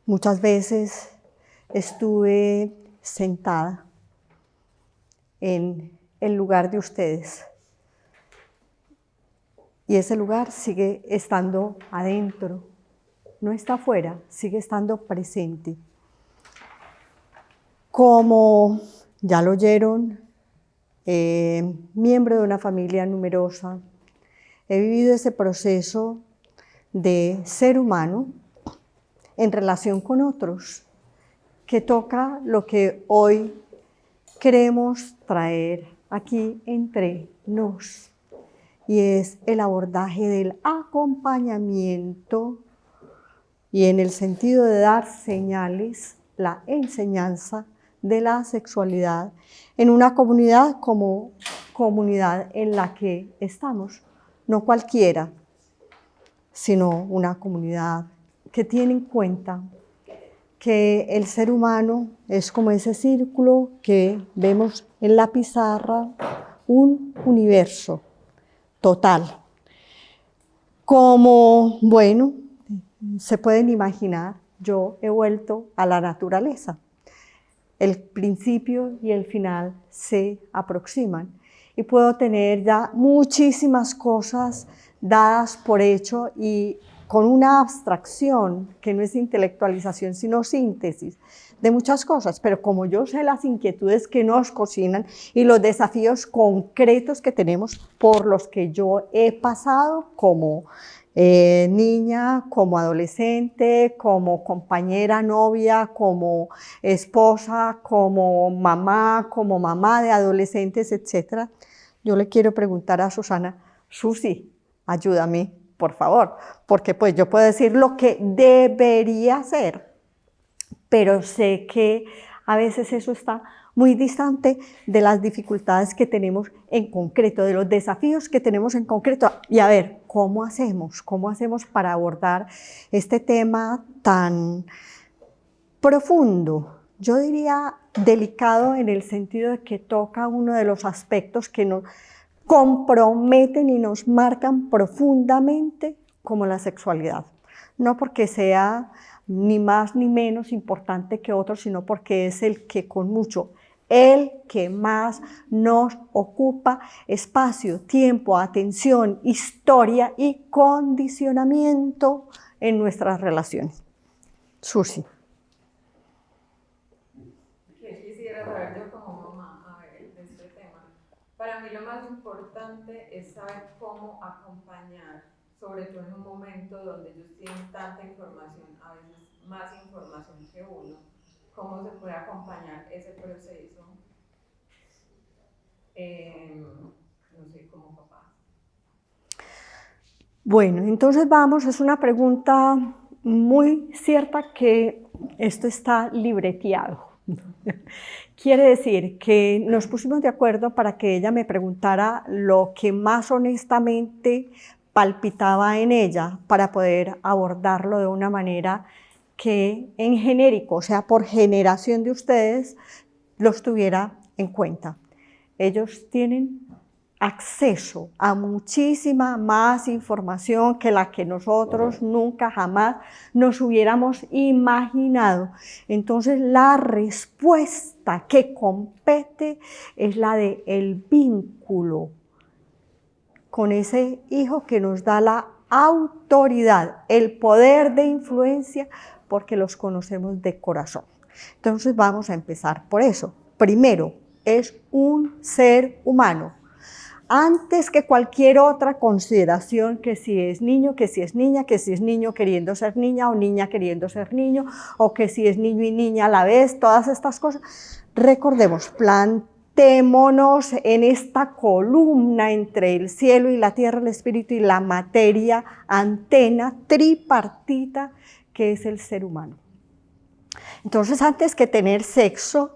Muchas veces estuve sentada en el lugar de ustedes y ese lugar sigue estando adentro, no está afuera, sigue estando presente. Como ya lo oyeron, miembro de una familia numerosa, he vivido ese proceso de ser humano en relación con otros, que toca lo que hoy queremos traer aquí entre nos, y es el abordaje del acompañamiento y en el sentido de dar señales, la enseñanza de la sexualidad en una comunidad como comunidad en la que estamos, no cualquiera, sino una comunidad que tiene en cuenta que el ser humano es como ese círculo que vemos en la pizarra, un universo total. Como, bueno, se pueden imaginar, yo he vuelto a la naturaleza. El principio y el final se aproximan y puedo tener ya muchísimas cosas dadas por hecho y con una abstracción que no es intelectualización sino síntesis de muchas cosas, pero como yo sé las inquietudes que nos cocinan y los desafíos concretos que tenemos por los que yo he pasado como niña, como adolescente, como compañera, novia, como esposa, como mamá de adolescentes, etc. Yo le quiero preguntar a Susana, Susi, ayúdame, por favor, porque pues yo puedo decir lo que debería hacer, pero sé que a veces eso está muy distante de las dificultades que tenemos en concreto, de los desafíos que tenemos en concreto. Y a ver, ¿cómo hacemos para abordar este tema tan profundo? Yo diría delicado en el sentido de que toca uno de los aspectos que nos comprometen y nos marcan profundamente como la sexualidad. No porque sea ni más ni menos importante que otros, sino porque es el que con mucho, el que más nos ocupa espacio, tiempo, atención, historia y condicionamiento en nuestras relaciones. Susi. ¿Qué quisiera saber yo como mamá, a ver, de este tema? Para mí lo más importante es saber cómo acompañar, sobre todo en un momento donde ellos tienen tanta información, a veces más información que uno, cómo se puede acompañar ese proceso, no sé, como papá. Bueno, entonces vamos, es una pregunta muy cierta que esto está libreteado. Quiere decir que nos pusimos de acuerdo para que ella me preguntara lo que más honestamente palpitaba en ella para poder abordarlo de una manera que en genérico, o sea, por generación de ustedes, los tuviera en cuenta. Ellos tienen acceso a muchísima más información que la que nosotros nunca jamás nos hubiéramos imaginado. Entonces la respuesta que compete es la del vínculo con ese hijo que nos da la autoridad, el poder de influencia, porque los conocemos de corazón. Entonces vamos a empezar por eso. Primero, es un ser humano. Antes que cualquier otra consideración, que si es niño, que si es niña, que si es niño queriendo ser niña o niña queriendo ser niño, o que si es niño y niña a la vez, todas estas cosas, recordemos, plantémonos en esta columna entre el cielo y la tierra, el espíritu y la materia, antena tripartita, que es el ser humano. Entonces, antes que tener sexo,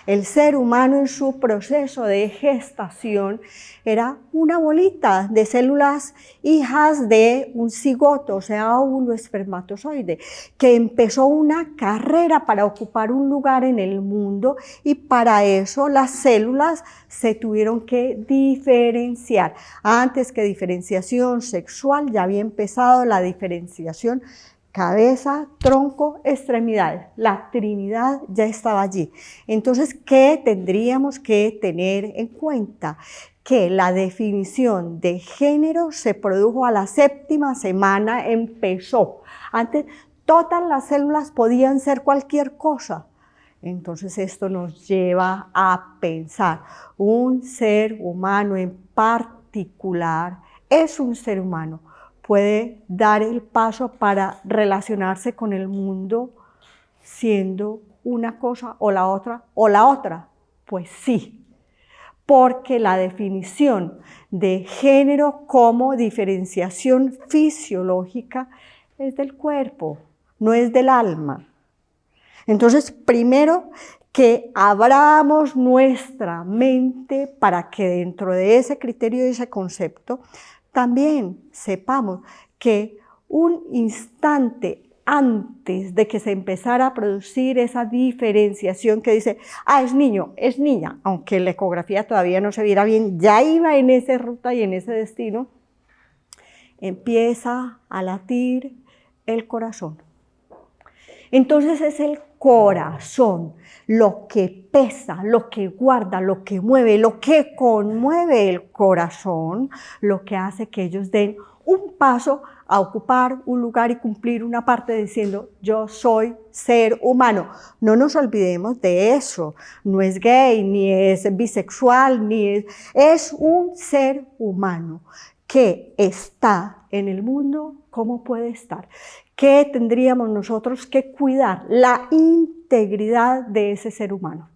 el ser humano en su proceso de gestación era una bolita de células hijas de un cigoto, o sea, óvulo espermatozoide, que empezó una carrera para ocupar un lugar en el mundo y para eso las células se tuvieron que diferenciar. Antes que diferenciación sexual ya había empezado la diferenciación cabeza, tronco, extremidades. La Trinidad ya estaba allí. Entonces, ¿qué tendríamos que tener en cuenta? Que la definición de género se produjo a la 7ª semana, empezó. Antes, todas las células podían ser cualquier cosa. Entonces, esto nos lleva a pensar, un ser humano en particular es un ser humano. Puede dar el paso para relacionarse con el mundo siendo una cosa o la otra o la otra. Pues sí, porque la definición de género como diferenciación fisiológica es del cuerpo, no es del alma. Entonces, primero que abramos nuestra mente para que dentro de ese criterio y ese concepto también sepamos que un instante antes de que se empezara a producir esa diferenciación que dice, es niño, es niña, aunque la ecografía todavía no se viera bien, ya iba en esa ruta y en ese destino, empieza a latir el corazón. Entonces es el corazón lo que pesa, lo que guarda, lo que mueve, lo que conmueve el corazón, lo que hace que ellos den un paso a ocupar un lugar y cumplir una parte diciendo yo soy ser humano. No nos olvidemos de eso, no es gay, ni es bisexual, es un ser humano que está en el mundo. ¿Cómo puede estar? ¿Qué tendríamos nosotros que cuidar? La integridad de ese ser humano.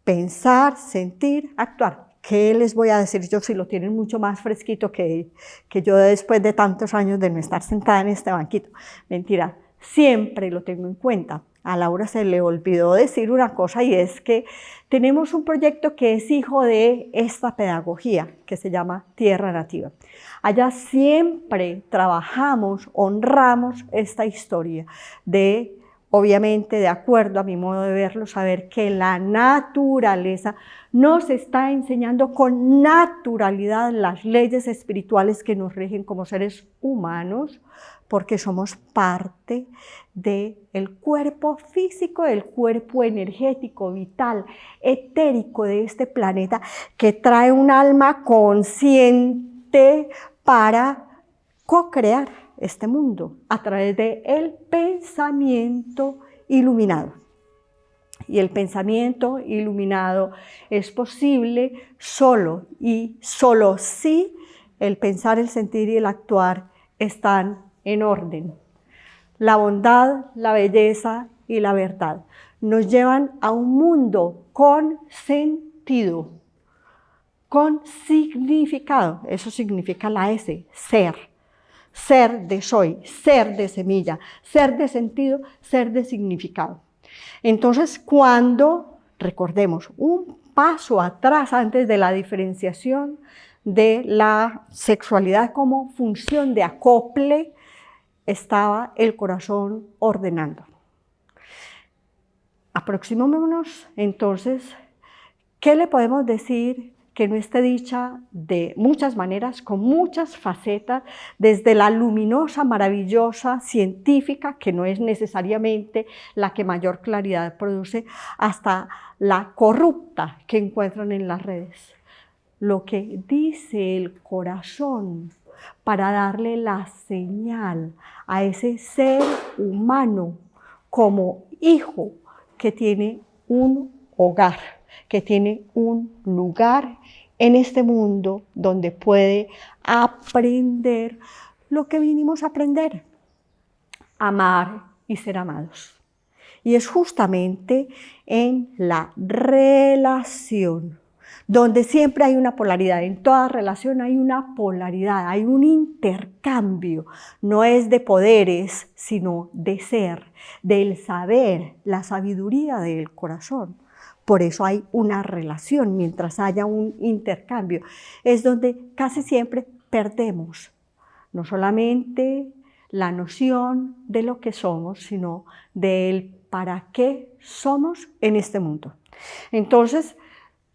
Pensar, sentir, actuar. ¿Qué les voy a decir yo si lo tienen mucho más fresquito que yo después de tantos años de no estar sentada en este banquito? Mentira, siempre lo tengo en cuenta. A Laura se le olvidó decir una cosa y es que tenemos un proyecto que es hijo de esta pedagogía que se llama Tierra Nativa. Allá siempre trabajamos, honramos esta historia de, obviamente, de acuerdo a mi modo de verlo, saber que la naturaleza nos está enseñando con naturalidad las leyes espirituales que nos rigen como seres humanos, porque somos parte del cuerpo físico, del cuerpo energético, vital, etérico de este planeta, que trae un alma consciente para co-crear este mundo a través del pensamiento iluminado. Y el pensamiento iluminado es posible solo y solo si el pensar, el sentir y el actuar están en orden. La bondad, la belleza y la verdad nos llevan a un mundo con sentido, con significado. Eso significa la S, ser. Ser de soy, ser de semilla, ser de sentido, ser de significado. Entonces, cuando, recordemos, un paso atrás antes de la diferenciación de la sexualidad como función de acople, estaba el corazón ordenando. Aproximémonos entonces, ¿qué le podemos decir que no esté dicha de muchas maneras, con muchas facetas, desde la luminosa, maravillosa, científica, que no es necesariamente la que mayor claridad produce, hasta la corrupta que encuentran en las redes? Lo que dice el corazón para darle la señal a ese ser humano como hijo que tiene un hogar, que tiene un lugar en este mundo donde puede aprender lo que vinimos a aprender, amar y ser amados. Y es justamente en la relación donde siempre hay una polaridad. En toda relación hay una polaridad, hay un intercambio. No es de poderes, sino de ser, del saber, la sabiduría del corazón. Por eso hay una relación, mientras haya un intercambio. Es donde casi siempre perdemos, no solamente la noción de lo que somos, sino del para qué somos en este mundo. Entonces,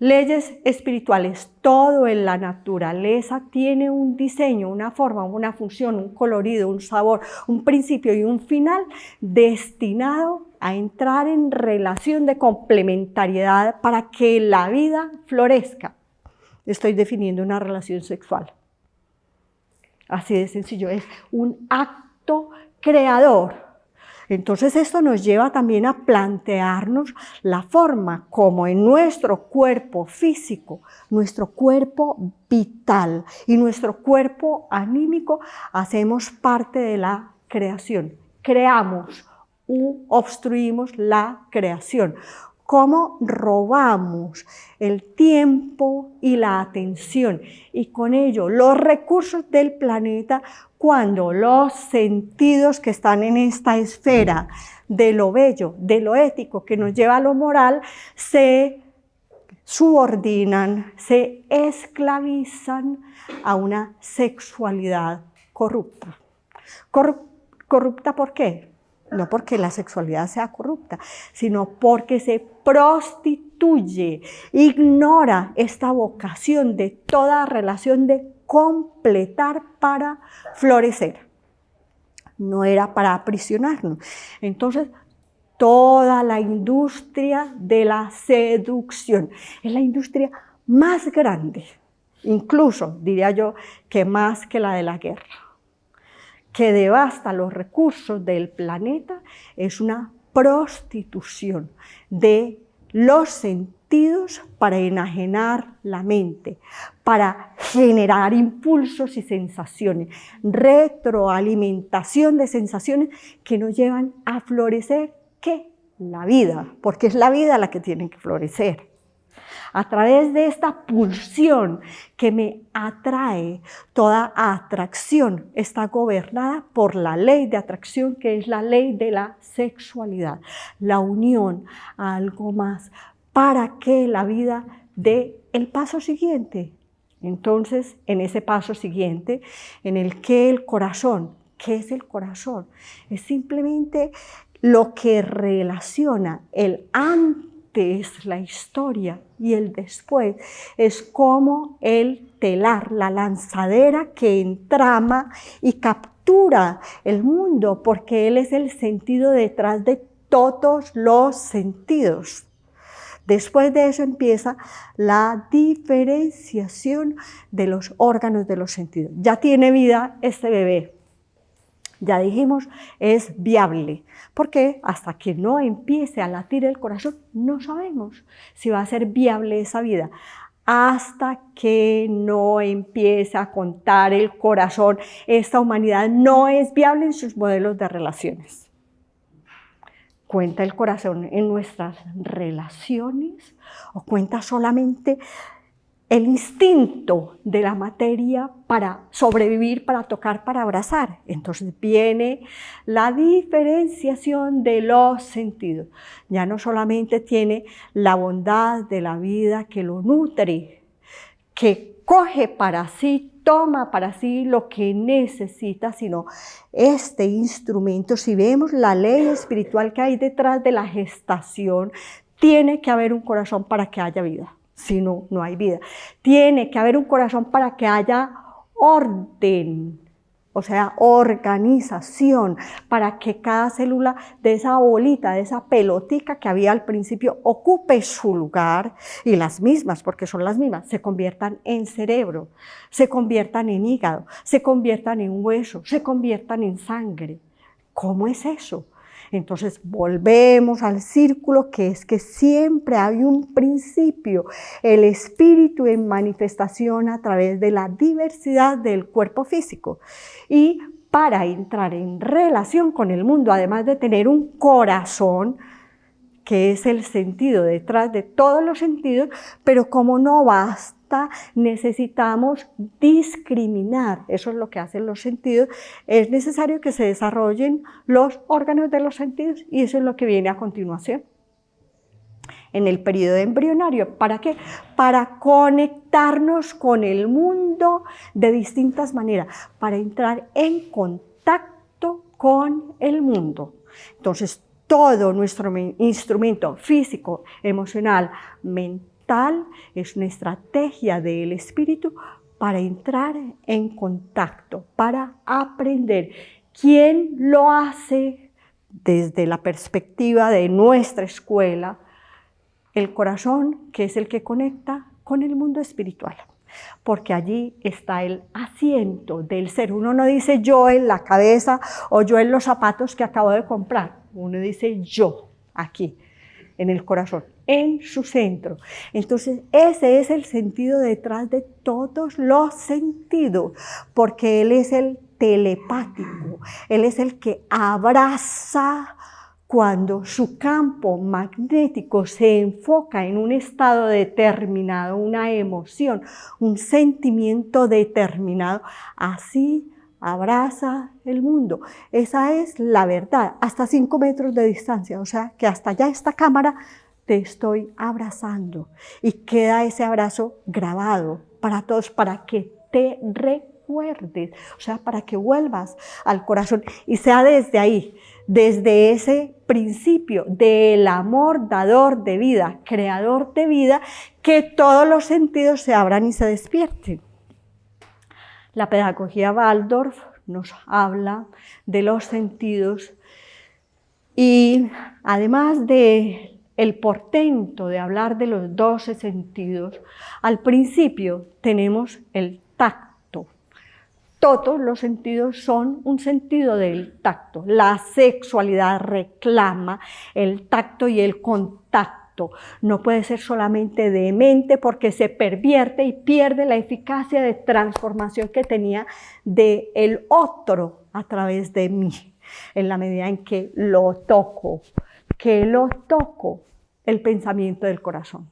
leyes espirituales, todo en la naturaleza tiene un diseño, una forma, una función, un colorido, un sabor, un principio y un final destinado a entrar en relación de complementariedad para que la vida florezca. Estoy definiendo una relación sexual. Así de sencillo, es un acto creador. Entonces esto nos lleva también a plantearnos la forma como en nuestro cuerpo físico, nuestro cuerpo vital y nuestro cuerpo anímico hacemos parte de la creación. Creamos u obstruimos la creación. Cómo robamos el tiempo y la atención y con ello los recursos del planeta cuando los sentidos que están en esta esfera de lo bello, de lo ético que nos lleva a lo moral, se subordinan, se esclavizan a una sexualidad corrupta. ¿Corrupta por qué? No porque la sexualidad sea corrupta, sino porque se prostituye, ignora esta vocación de toda relación de completar para florecer. No era para aprisionarnos. Entonces, toda la industria de la seducción es la industria más grande, incluso diría yo que más que la de la guerra, que devasta los recursos del planeta, es una prostitución de los sentidos para enajenar la mente, para generar impulsos y sensaciones, retroalimentación de sensaciones que nos llevan a florecer, ¿qué? La vida, porque es la vida la que tiene que florecer. A través de esta pulsión que me atrae, toda atracción está gobernada por la ley de atracción, que es la ley de la sexualidad, la unión a algo más, para que la vida dé el paso siguiente. Entonces, en ese paso siguiente, en el que el corazón, ¿qué es el corazón? Es simplemente lo que relaciona el antes, la historia y el después, es como el telar, la lanzadera que entrama y captura el mundo, porque él es el sentido detrás de todos los sentidos. Después de eso empieza la diferenciación de los órganos de los sentidos. Ya tiene vida este bebé. Ya dijimos, es viable, porque hasta que no empiece a latir el corazón, no sabemos si va a ser viable esa vida. Hasta que no empiece a contar el corazón, esta humanidad no es viable en sus modelos de relaciones. ¿Cuenta el corazón en nuestras relaciones o cuenta solamente el instinto de la materia para sobrevivir, para tocar, para abrazar? Entonces viene la diferenciación de los sentidos. Ya no solamente tiene la bondad de la vida que lo nutre, que coge para sí, toma para sí lo que necesita, sino este instrumento. Si vemos la ley espiritual que hay detrás de la gestación, tiene que haber un corazón para que haya vida. Si no, no hay vida. Tiene que haber un corazón para que haya orden, o sea, organización, para que cada célula de esa bolita, de esa pelotica que había al principio, ocupe su lugar y las mismas, porque son las mismas, se conviertan en cerebro, se conviertan en hígado, se conviertan en hueso, se conviertan en sangre. ¿Cómo es eso? Entonces volvemos al círculo, que es que siempre hay un principio, el espíritu en manifestación a través de la diversidad del cuerpo físico. Y para entrar en relación con el mundo, además de tener un corazón, que es el sentido detrás de todos los sentidos, pero como no basta, necesitamos discriminar, eso es lo que hacen los sentidos, es necesario que se desarrollen los órganos de los sentidos y eso es lo que viene a continuación. En el periodo embrionario, ¿para qué? Para conectarnos con el mundo de distintas maneras, para entrar en contacto con el mundo. Entonces, todo nuestro instrumento físico, emocional, mental, portal, es una estrategia del espíritu para entrar en contacto, para aprender. ¿Quién lo hace desde la perspectiva de nuestra escuela? El corazón, que es el que conecta con el mundo espiritual, porque allí está el asiento del ser. Uno no dice yo en la cabeza o yo en los zapatos que acabo de comprar, uno dice yo aquí, en el corazón, en su centro. Entonces ese es el sentido detrás de todos los sentidos, porque Él es el telepático, Él es el que abraza. Cuando su campo magnético se enfoca en un estado determinado, una emoción, un sentimiento determinado, así abraza el mundo. Esa es la verdad, hasta 5 metros de distancia, o sea que hasta allá esta cámara te estoy abrazando y queda ese abrazo grabado para todos, para que te recuerdes, o sea, para que vuelvas al corazón y sea desde ahí, desde ese principio del amor dador de vida, creador de vida, que todos los sentidos se abran y se despierten. La pedagogía Waldorf nos habla de los sentidos y además de el portento de hablar de los 12 sentidos, al principio tenemos el tacto. Todos los sentidos son un sentido del tacto. La sexualidad reclama el tacto y el contacto. No puede ser solamente de mente porque se pervierte y pierde la eficacia de transformación que tenía del otro a través de mí, en la medida en que lo toco, el pensamiento del corazón.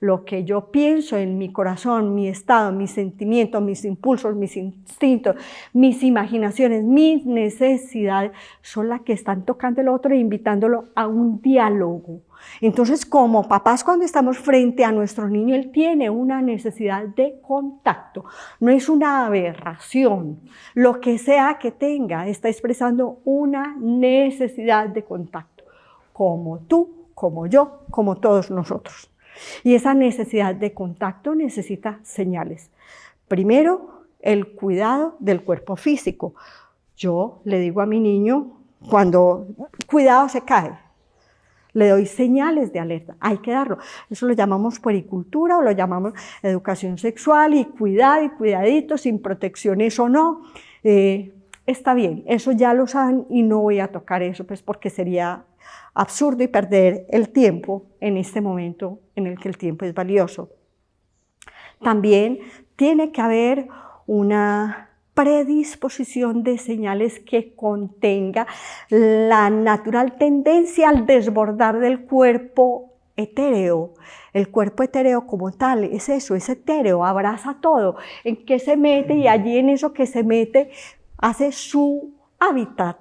Lo que yo pienso en mi corazón, mi estado, mis sentimientos, mis impulsos, mis instintos, mis imaginaciones, mis necesidades, son las que están tocando el otro e invitándolo a un diálogo. Entonces, como papás, cuando estamos frente a nuestro niño, él tiene una necesidad de contacto. No es una aberración. Lo que sea que tenga, está expresando una necesidad de contacto. Como tú, como yo, como todos nosotros. Y esa necesidad de contacto necesita señales. Primero, el cuidado del cuerpo físico. Yo le digo a mi niño, cuando cuidado se cae, le doy señales de alerta, hay que darlo. Eso lo llamamos puericultura o lo llamamos educación sexual y cuidado y cuidadito, sin protecciones o no. Está bien, eso ya lo saben y no voy a tocar eso, pues porque sería absurdo y perder el tiempo en este momento en el que el tiempo es valioso. También tiene que haber una predisposición de señales que contenga la natural tendencia al desbordar del cuerpo etéreo. El cuerpo etéreo como tal es eso, es etéreo, abraza todo. ¿En qué se mete? Y allí en eso que se mete hace su hábitat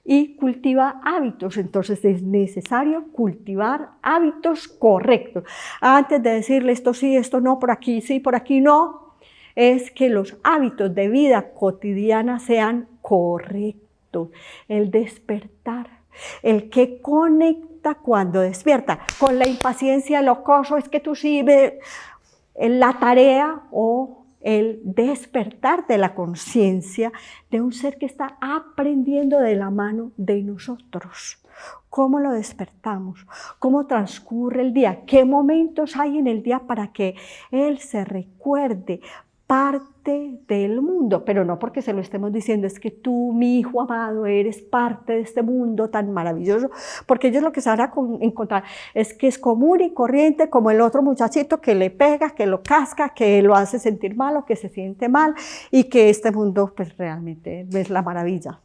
y cultiva hábitos. Entonces es necesario cultivar hábitos correctos. Antes de decirle esto sí, esto no, por aquí sí, por aquí no, es que los hábitos de vida cotidiana sean correctos. El despertar, el que conecta cuando despierta, con la impaciencia, el ocoso, es que tú sí ves la tarea o el despertar de la conciencia de un ser que está aprendiendo de la mano de nosotros. ¿Cómo lo despertamos? ¿Cómo transcurre el día? ¿Qué momentos hay en el día para que él se recuerde parte del mundo? Pero no porque se lo estemos diciendo, es que tú, mi hijo amado, eres parte de este mundo tan maravilloso, porque ellos lo que se van a encontrar es que es común y corriente como el otro muchachito que le pega, que lo casca, que lo hace sentir mal o que se siente mal y que este mundo pues realmente no es la maravilla.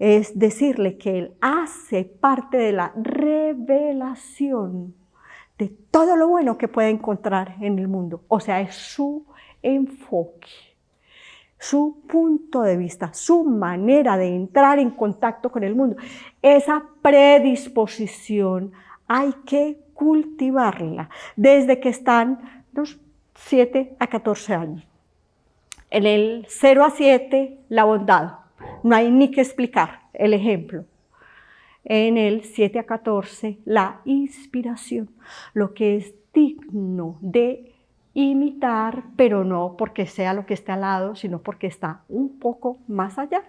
Es decirle que él hace parte de la revelación de todo lo bueno que puede encontrar en el mundo, o sea, es su enfoque, su punto de vista, su manera de entrar en contacto con el mundo. Esa predisposición hay que cultivarla desde que están los 7 a 14 años. En el 0 a 7, la bondad, no hay ni que explicar el ejemplo. En el 7 a 14, la inspiración, lo que es digno de imitar, pero no porque sea lo que esté al lado, sino porque está un poco más allá.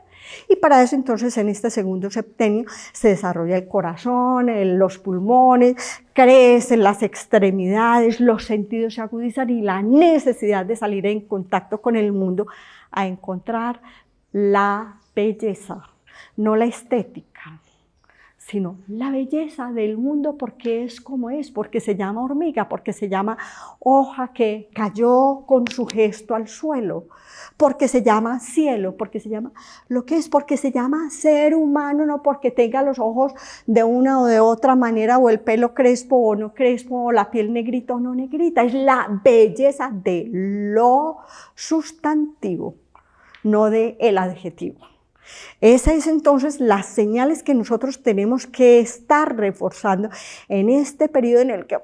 Y para eso entonces en este segundo septenio se desarrolla el corazón, los pulmones, crecen las extremidades, los sentidos se agudizan y la necesidad de salir en contacto con el mundo a encontrar la belleza, no la estética, sino la belleza del mundo porque es como es, porque se llama hormiga, porque se llama hoja que cayó con su gesto al suelo, porque se llama cielo, porque se llama lo que es, porque se llama ser humano, no porque tenga los ojos de una o de otra manera, o el pelo crespo o no crespo, o la piel negrita o no negrita, es la belleza de lo sustantivo, no de el adjetivo. Esas es entonces las señales que nosotros tenemos que estar reforzando en este periodo en el que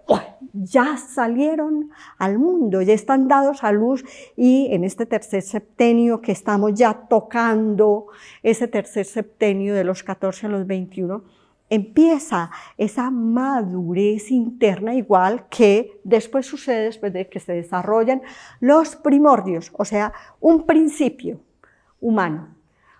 ya salieron al mundo, ya están dados a luz, y en este tercer septenio que estamos ya tocando, ese tercer septenio de los 14 a los 21, empieza esa madurez interna, igual que después sucede después de que se desarrollan los primordios, o sea, un principio humano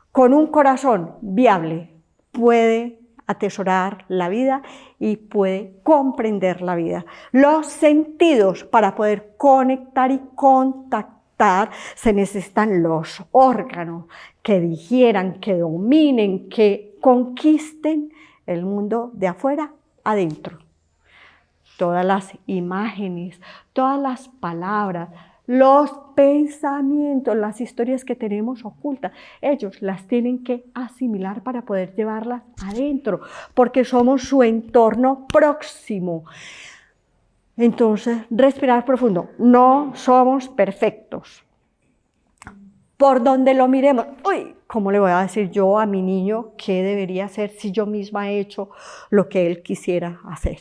con un corazón viable puede atesorar la vida y puede comprender la vida. Los sentidos para poder conectar y contactar, se necesitan los órganos que digieran, que dominen, que conquisten el mundo de afuera adentro. Todas las imágenes, todas las palabras, los pensamientos, las historias que tenemos ocultas, ellos las tienen que asimilar para poder llevarlas adentro, porque somos su entorno próximo. Entonces, respirar profundo. No somos perfectos. Por donde lo miremos, uy, ¿cómo le voy a decir yo a mi niño qué debería hacer si yo misma he hecho lo que él quisiera hacer?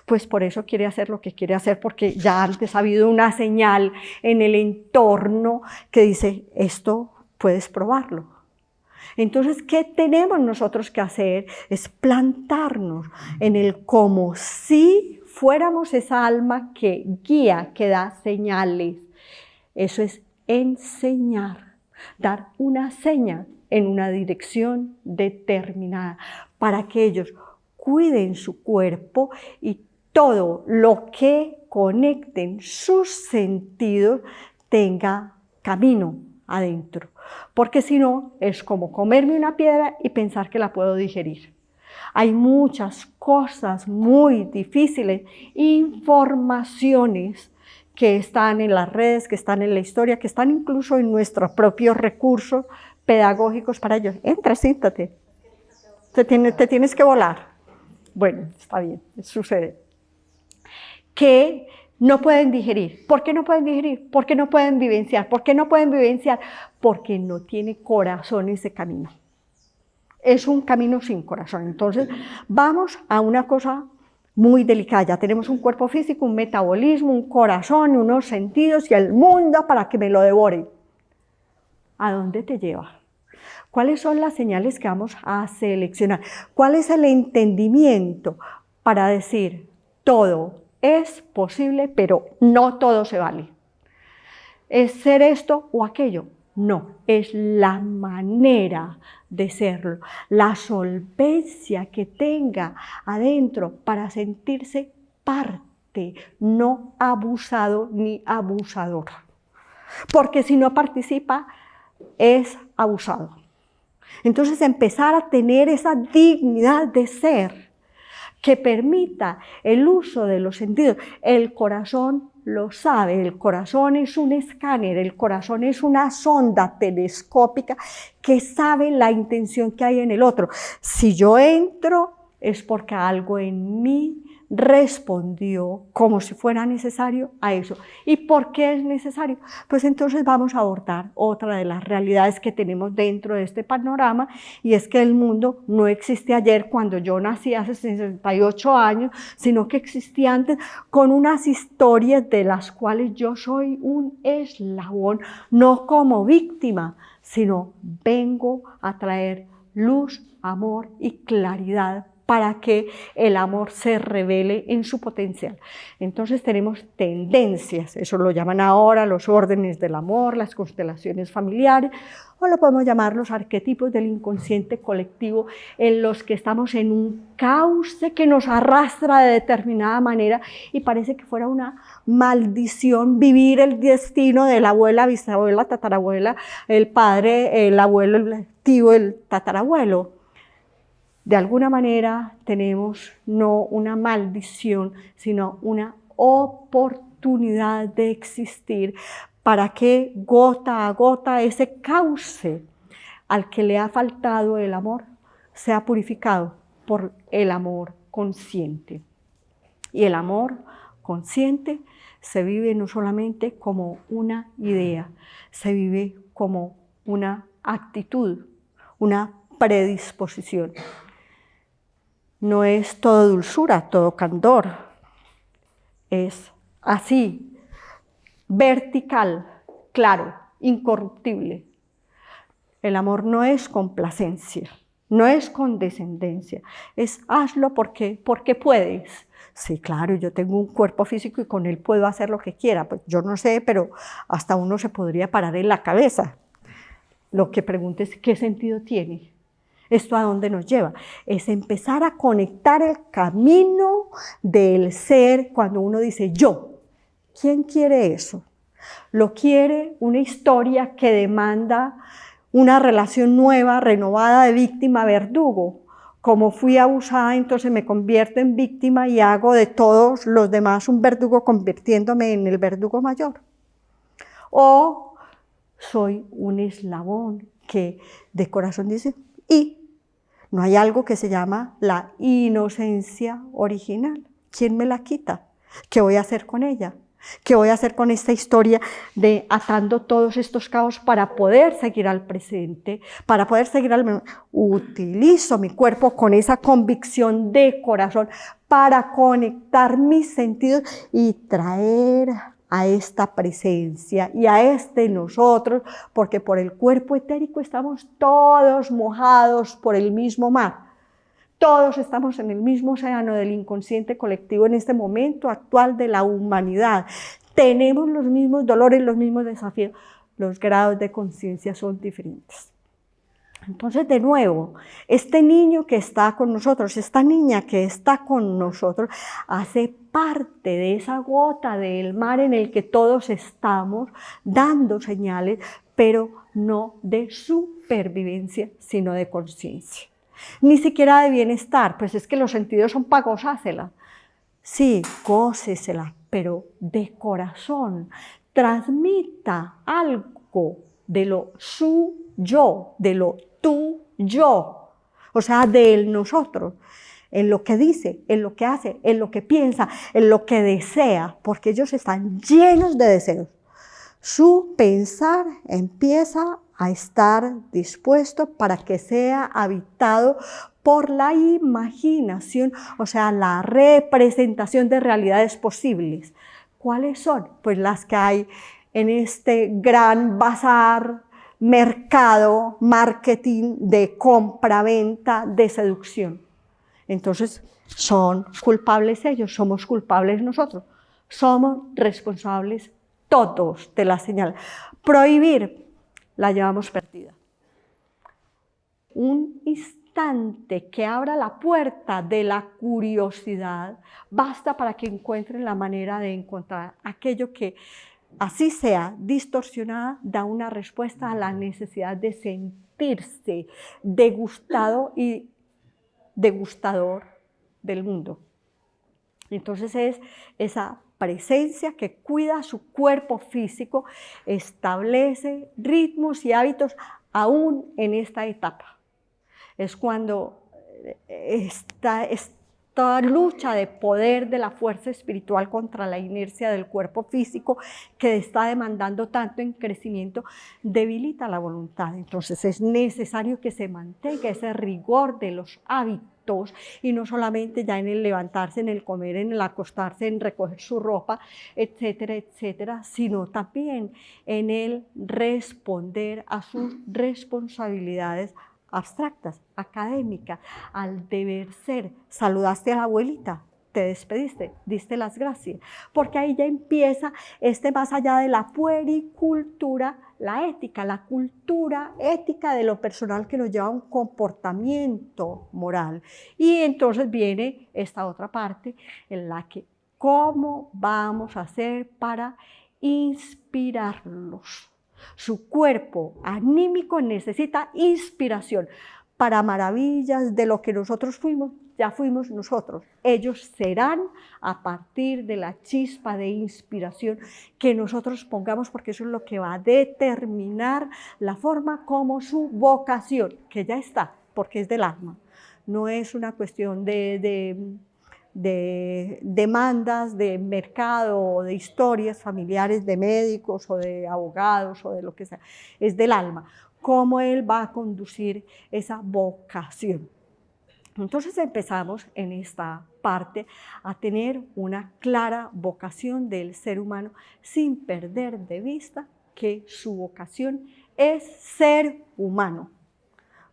Pues por eso quiere hacer lo que quiere hacer, porque ya antes ha habido una señal en el entorno que dice, esto puedes probarlo. Entonces, ¿qué tenemos nosotros que hacer? Es plantarnos en el como si fuéramos esa alma que guía, que da señales. Eso es enseñar, dar una seña en una dirección determinada para que ellos cuiden su cuerpo y todo lo que conecten sus sentidos tenga camino adentro. Porque si no, es como comerme una piedra y pensar que la puedo digerir. Hay muchas cosas muy difíciles, informaciones que están en las redes, que están en la historia, que están incluso en nuestros propios recursos pedagógicos para ellos. Entra, siéntate. Te tienes que volar. Bueno, está bien, sucede. Que no pueden digerir. ¿Por qué no pueden digerir? ¿Por qué no pueden vivenciar? ¿Por qué no pueden vivenciar? Porque no tiene corazón ese camino. Es un camino sin corazón. Entonces, vamos a una cosa muy delicada. Ya tenemos un cuerpo físico, un metabolismo, un corazón, unos sentidos y el mundo para que me lo devore. ¿A dónde te lleva? ¿Cuáles son las señales que vamos a seleccionar? ¿Cuál es el entendimiento para decir todo es posible, pero no todo se vale? ¿Es ser esto o aquello? No, es la manera de serlo, la solvencia que tenga adentro para sentirse parte, no abusado ni abusador. Porque si no participa, es abusado. Entonces empezar a tener esa dignidad de ser que permita el uso de los sentidos. El corazón lo sabe, el corazón es un escáner, el corazón es una sonda telescópica que sabe la intención que hay en el otro. Si yo entro es porque algo en mí respondió como si fuera necesario a eso. ¿Y por qué es necesario? Pues entonces vamos a abordar otra de las realidades que tenemos dentro de este panorama, y es que el mundo no existe ayer cuando yo nací hace 68 años, sino que existía antes con unas historias de las cuales yo soy un eslabón, no como víctima, sino vengo a traer luz, amor y claridad para que el amor se revele en su potencial. Entonces tenemos tendencias, eso lo llaman ahora los órdenes del amor, las constelaciones familiares, o lo podemos llamar los arquetipos del inconsciente colectivo, en los que estamos en un cauce que nos arrastra de determinada manera y parece que fuera una maldición vivir el destino de la abuela, bisabuela, tatarabuela, el padre, el abuelo, el tío, el tatarabuelo. De alguna manera tenemos no una maldición, sino una oportunidad de existir para que gota a gota ese cauce al que le ha faltado el amor sea purificado por el amor consciente. Y el amor consciente se vive no solamente como una idea, se vive como una actitud, una predisposición. No es todo dulzura, todo candor, es así, vertical, claro, incorruptible. El amor no es complacencia, no es condescendencia, es hazlo porque puedes. Sí, claro, yo tengo un cuerpo físico y con él puedo hacer lo que quiera. Pues yo no sé, pero hasta uno se podría parar en la cabeza. Lo que pregunto es, ¿qué sentido tiene? ¿Esto a dónde nos lleva? Es empezar a conectar el camino del ser cuando uno dice yo. ¿Quién quiere eso? Lo quiere una historia que demanda una relación nueva, renovada de víctima-verdugo. Como fui abusada, entonces me convierto en víctima y hago de todos los demás un verdugo, convirtiéndome en el verdugo mayor. O soy un eslabón que de corazón dice, y no hay algo que se llama la inocencia original. ¿Quién me la quita? ¿Qué voy a hacer con ella? ¿Qué voy a hacer con esta historia de atando todos estos cabos para poder seguir al presente, para poder seguir al... Utilizo mi cuerpo con esa convicción de corazón para conectar mis sentidos y traer a esta presencia y a este nosotros, porque por el cuerpo etérico estamos todos mojados por el mismo mar. Todos estamos en el mismo océano del inconsciente colectivo en este momento actual de la humanidad. Tenemos los mismos dolores, los mismos desafíos. Los grados de conciencia son diferentes. Entonces, de nuevo, este niño que está con nosotros, esta niña que está con nosotros, hace parte de esa gota del mar en el que todos estamos dando señales, pero no de supervivencia, sino de conciencia. Ni siquiera de bienestar, pues es que los sentidos son para gozársela. Sí, gócesela, pero de corazón. Transmita algo de lo suyo, de lo tuyo, o sea, del nosotros, en lo que dice, en lo que hace, en lo que piensa, en lo que desea, porque ellos están llenos de deseos. Su pensar empieza a estar dispuesto para que sea habitado por la imaginación, o sea, la representación de realidades posibles. ¿Cuáles son? Pues las que hay en este gran bazar, mercado, marketing de compra-venta, de seducción. Entonces, son culpables ellos, somos culpables nosotros, somos responsables todos de la señal. Prohibir, la llevamos perdida. Un instante que abra la puerta de la curiosidad basta para que encuentren la manera de encontrar aquello que, así sea distorsionada, da una respuesta a la necesidad de sentirse degustado y degustador del mundo. Entonces es esa presencia que cuida su cuerpo físico, establece ritmos y hábitos aún en esta etapa. Es cuando esta lucha de poder de la fuerza espiritual contra la inercia del cuerpo físico que está demandando tanto en crecimiento, debilita la voluntad. Entonces es necesario que se mantenga ese rigor de los hábitos y no solamente ya en el levantarse, en el comer, en el acostarse, en recoger su ropa, etcétera, etcétera, sino también en el responder a sus responsabilidades abstractas, académicas, al deber ser. Saludaste a la abuelita, te despediste, diste las gracias, porque ahí ya empieza más allá de la puericultura, la ética, la cultura ética de lo personal que nos lleva a un comportamiento moral. Y entonces viene esta otra parte en la que ¿cómo vamos a hacer para inspirarlos? Su cuerpo anímico necesita inspiración para maravillas de lo que nosotros fuimos. Ya fuimos nosotros, ellos serán a partir de la chispa de inspiración que nosotros pongamos, porque eso es lo que va a determinar la forma como su vocación, que ya está, porque es del alma, no es una cuestión de demandas de mercado o de historias familiares de médicos o de abogados o de lo que sea, es del alma, cómo él va a conducir esa vocación. Entonces empezamos en esta parte a tener una clara vocación del ser humano sin perder de vista que su vocación es ser humano.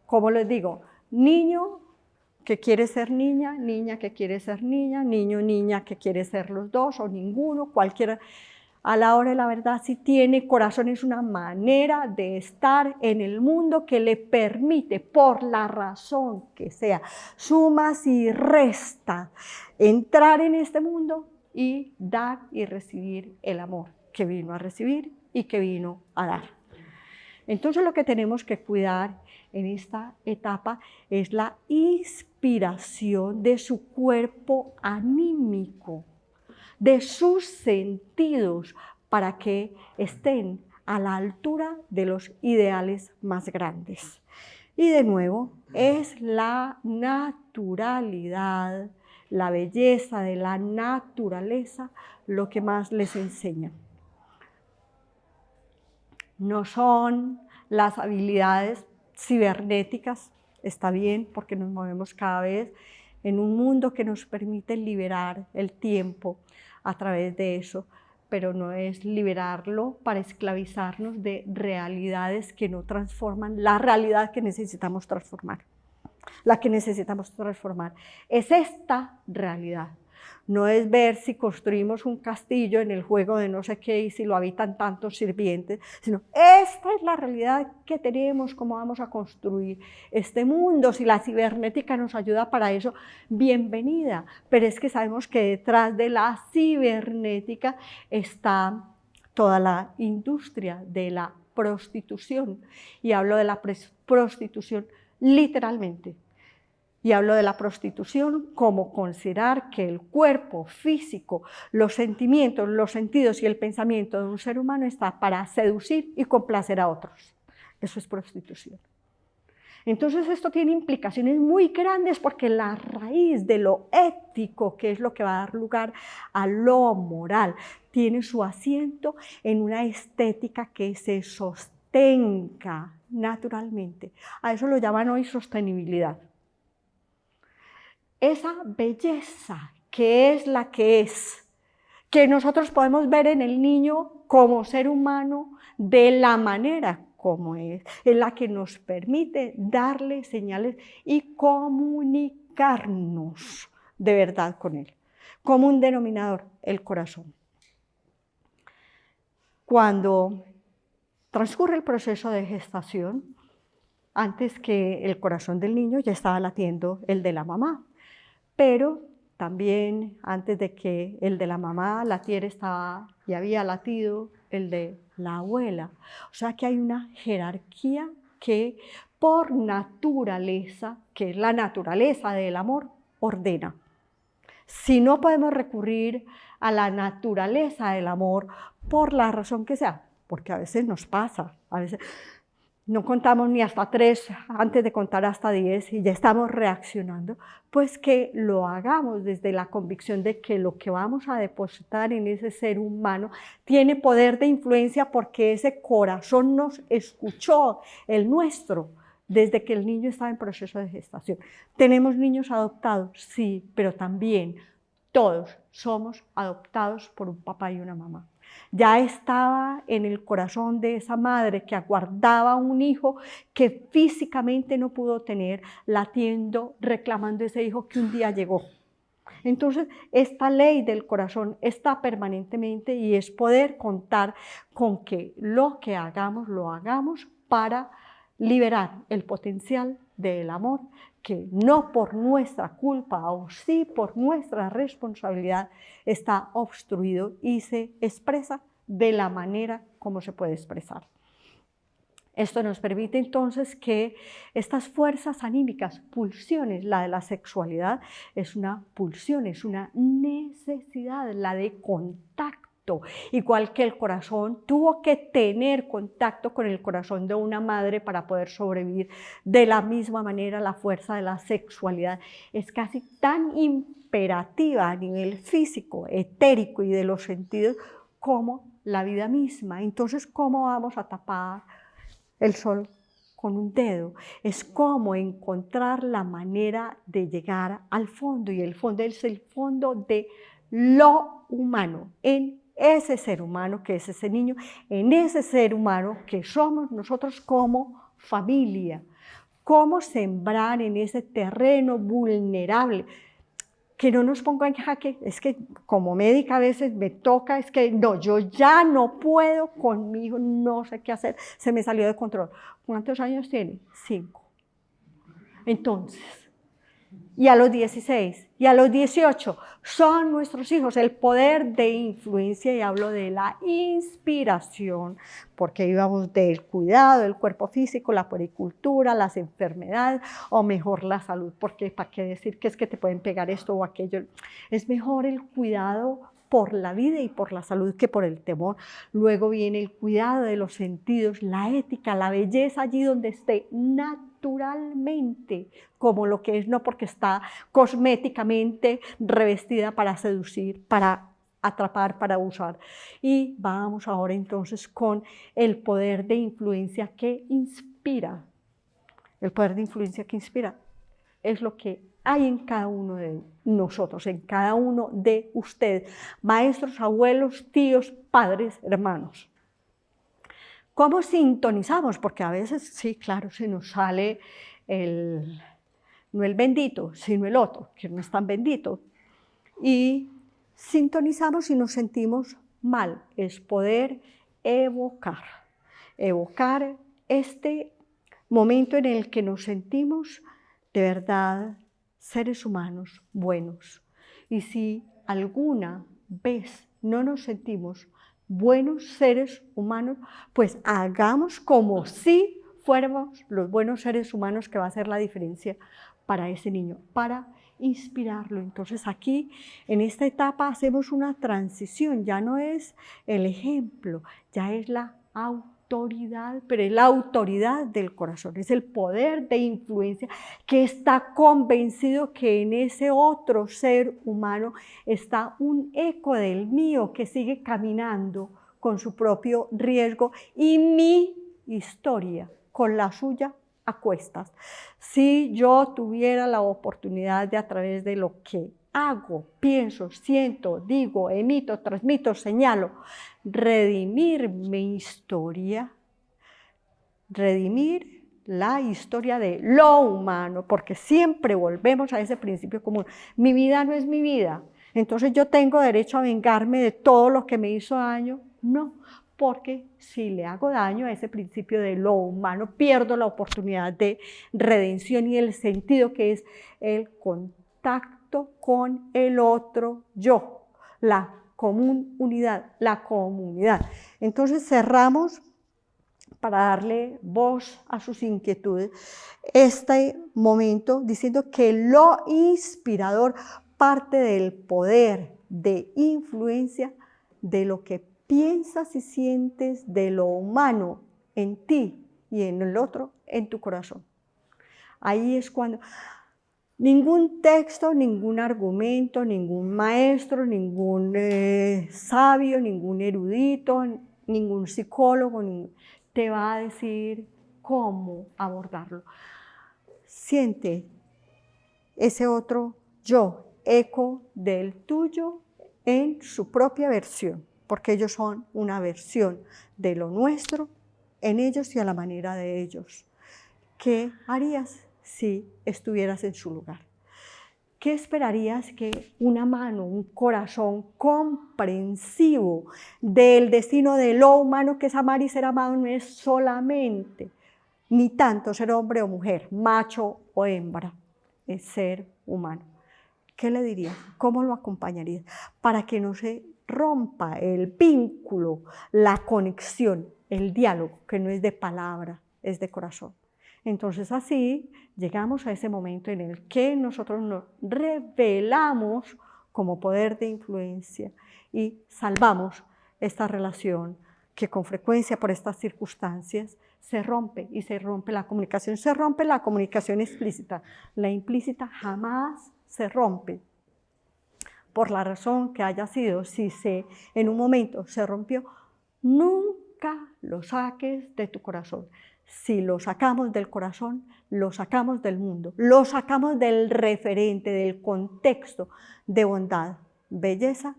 Como les digo, niño que quiere ser niña, niña que quiere ser niña, niño, niña que quiere ser los dos o ninguno, cualquiera. A la hora de la verdad, si tiene corazón, es una manera de estar en el mundo que le permite, por la razón que sea, sumas y restas, entrar en este mundo y dar y recibir el amor que vino a recibir y que vino a dar. Entonces lo que tenemos que cuidar en esta etapa es la inspiración de su cuerpo anímico, de sus sentidos, para que estén a la altura de los ideales más grandes. Y de nuevo, es la naturalidad, la belleza de la naturaleza lo que más les enseña. No son las habilidades cibernéticas, está bien porque nos movemos cada vez en un mundo que nos permite liberar el tiempo a través de eso, pero no es liberarlo para esclavizarnos de realidades que no transforman la realidad que necesitamos transformar. La que necesitamos transformar es esta realidad. No es ver si construimos un castillo en el juego de no sé qué y si lo habitan tantos sirvientes, sino esta es la realidad que tenemos, cómo vamos a construir este mundo. Si la cibernética nos ayuda para eso, bienvenida, pero es que sabemos que detrás de la cibernética está toda la industria de la prostitución, y hablo de la prostitución literalmente. Y hablo de la prostitución como considerar que el cuerpo físico, los sentimientos, los sentidos y el pensamiento de un ser humano está para seducir y complacer a otros. Eso es prostitución. Entonces esto tiene implicaciones muy grandes porque la raíz de lo ético, que es lo que va a dar lugar a lo moral, tiene su asiento en una estética que se sostenga naturalmente. A eso lo llaman hoy sostenibilidad. Esa belleza que es la que nosotros podemos ver en el niño como ser humano de la manera como es la que nos permite darle señales y comunicarnos de verdad con él, como un denominador, el corazón. Cuando transcurre el proceso de gestación, antes que el corazón del niño ya estaba latiendo el de la mamá. Pero también antes de que el de la mamá latiera ya había latido el de la abuela. O sea que hay una jerarquía que por naturaleza, que es la naturaleza del amor, ordena. Si no podemos recurrir a la naturaleza del amor por la razón que sea, porque a veces nos pasa, a veces no contamos ni hasta 3 antes de contar hasta 10 y ya estamos reaccionando, pues que lo hagamos desde la convicción de que lo que vamos a depositar en ese ser humano tiene poder de influencia porque ese corazón nos escuchó, el nuestro, desde que el niño estaba en proceso de gestación. ¿Tenemos niños adoptados? Sí, pero también todos somos adoptados por un papá y una mamá. Ya estaba en el corazón de esa madre que aguardaba un hijo que físicamente no pudo tener, latiendo, reclamando ese hijo que un día llegó. Entonces, esta ley del corazón está permanentemente y es poder contar con que lo que hagamos, lo hagamos para liberar el potencial del amor que no por nuestra culpa o sí por nuestra responsabilidad está obstruido y se expresa de la manera como se puede expresar. Esto nos permite entonces que estas fuerzas anímicas, pulsiones, la de la sexualidad es una pulsión, es una necesidad, la de contacto. Igual que el corazón tuvo que tener contacto con el corazón de una madre para poder sobrevivir. De la misma manera, la fuerza de la sexualidad es casi tan imperativa a nivel físico, etérico y de los sentidos como la vida misma. Entonces, ¿cómo vamos a tapar el sol con un dedo? Es como encontrar la manera de llegar al fondo, y el fondo es el fondo de lo humano, en ese ser humano que es ese niño, en ese ser humano que somos nosotros como familia. Cómo sembrar en ese terreno vulnerable, que no nos ponga en jaque. Es que como médica a veces me toca, es que no, yo ya no puedo con mi hijo, no sé qué hacer, se me salió de control. ¿Cuántos años tiene? 5. Entonces, y a los 16, y a los 18, son nuestros hijos, el poder de influencia, y hablo de la inspiración, porque íbamos del cuidado del cuerpo físico, la puericultura, las enfermedades, o mejor la salud, porque para qué decir que es que te pueden pegar esto o aquello. Es mejor el cuidado por la vida y por la salud que por el temor. Luego viene el cuidado de los sentidos, la ética, la belleza allí donde esté naturalmente, como lo que es, no porque está cosméticamente revestida para seducir, para atrapar, para usar. Y vamos ahora entonces con el poder de influencia que inspira. El poder de influencia que inspira es lo que hay en cada uno de nosotros, en cada uno de ustedes, maestros, abuelos, tíos, padres, hermanos. ¿Cómo sintonizamos? Porque a veces, sí, claro, se nos sale no el bendito, sino el otro, que no es tan bendito. Y sintonizamos y nos sentimos mal. Es poder evocar este momento en el que nos sentimos de verdad seres humanos buenos. Y si alguna vez no nos sentimos buenos seres humanos, pues hagamos como si fuéramos los buenos seres humanos, que va a hacer la diferencia para ese niño, para inspirarlo. Entonces aquí, en esta etapa, hacemos una transición, ya no es el ejemplo, ya es la autoridad, pero es la autoridad del corazón, es el poder de influencia que está convencido que en ese otro ser humano está un eco del mío que sigue caminando con su propio riesgo y mi historia con la suya a cuestas. Si yo tuviera la oportunidad de, a través de lo que hago, pienso, siento, digo, emito, transmito, señalo, redimir mi historia, redimir la historia de lo humano, porque siempre volvemos a ese principio común. Mi vida no es mi vida, entonces yo tengo derecho a vengarme de todo lo que me hizo daño. No, porque si le hago daño a ese principio de lo humano, pierdo la oportunidad de redención y el sentido que es el contacto con el otro yo, la común unidad, la comunidad. Entonces cerramos, para darle voz a sus inquietudes, este momento diciendo que lo inspirador parte del poder de influencia de lo que piensas y sientes de lo humano en ti y en el otro, en tu corazón. Ahí es cuando ningún texto, ningún argumento, ningún maestro, ningún sabio, ningún erudito, ningún psicólogo te va a decir cómo abordarlo. Siente ese otro yo, eco del tuyo en su propia versión. porque ellos son una versión de lo nuestro en ellos y a la manera de ellos. ¿Qué harías si estuvieras en su lugar? ¿Qué esperarías que una mano, un corazón comprensivo del destino de lo humano que es amar y ser amado no es solamente, ni tanto ser hombre o mujer, macho o hembra, es ser humano? ¿Qué le dirías? ¿Cómo lo acompañarías? Para que no se rompa el vínculo, la conexión, el diálogo, que no es de palabra, es de corazón. Entonces así llegamos a ese momento en el que nosotros nos revelamos como poder de influencia y salvamos esta relación que con frecuencia por estas circunstancias se rompe y se rompe la comunicación explícita, la implícita jamás se rompe por la razón que haya sido. Si en un momento se rompió, nunca lo saques de tu corazón. Si lo sacamos del corazón, lo sacamos del mundo, lo sacamos del referente, del contexto de bondad, belleza,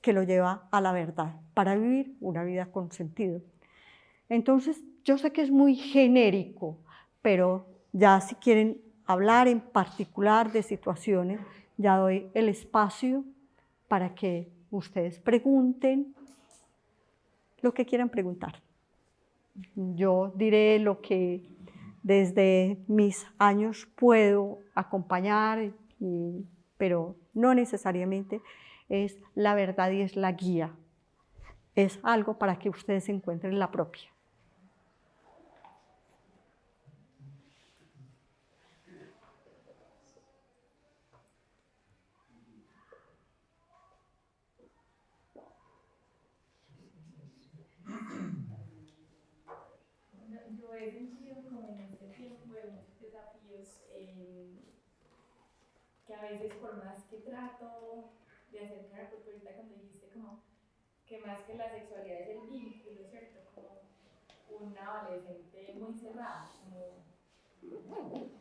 que lo lleva a la verdad, para vivir una vida con sentido. Entonces, yo sé que es muy genérico, pero ya si quieren hablar en particular de situaciones, ya doy el espacio para que ustedes pregunten lo que quieran preguntar. Yo diré lo que desde mis años puedo acompañar, pero no necesariamente es la verdad y es la guía. Es algo para que ustedes encuentren la propia. Yo he sentido como en este tiempo de muchos desafíos que a veces por más que trato de acercar, porque ahorita cuando dijiste como que más que la sexualidad es el vínculo, ¿cierto? Como un adolescente muy cerrado,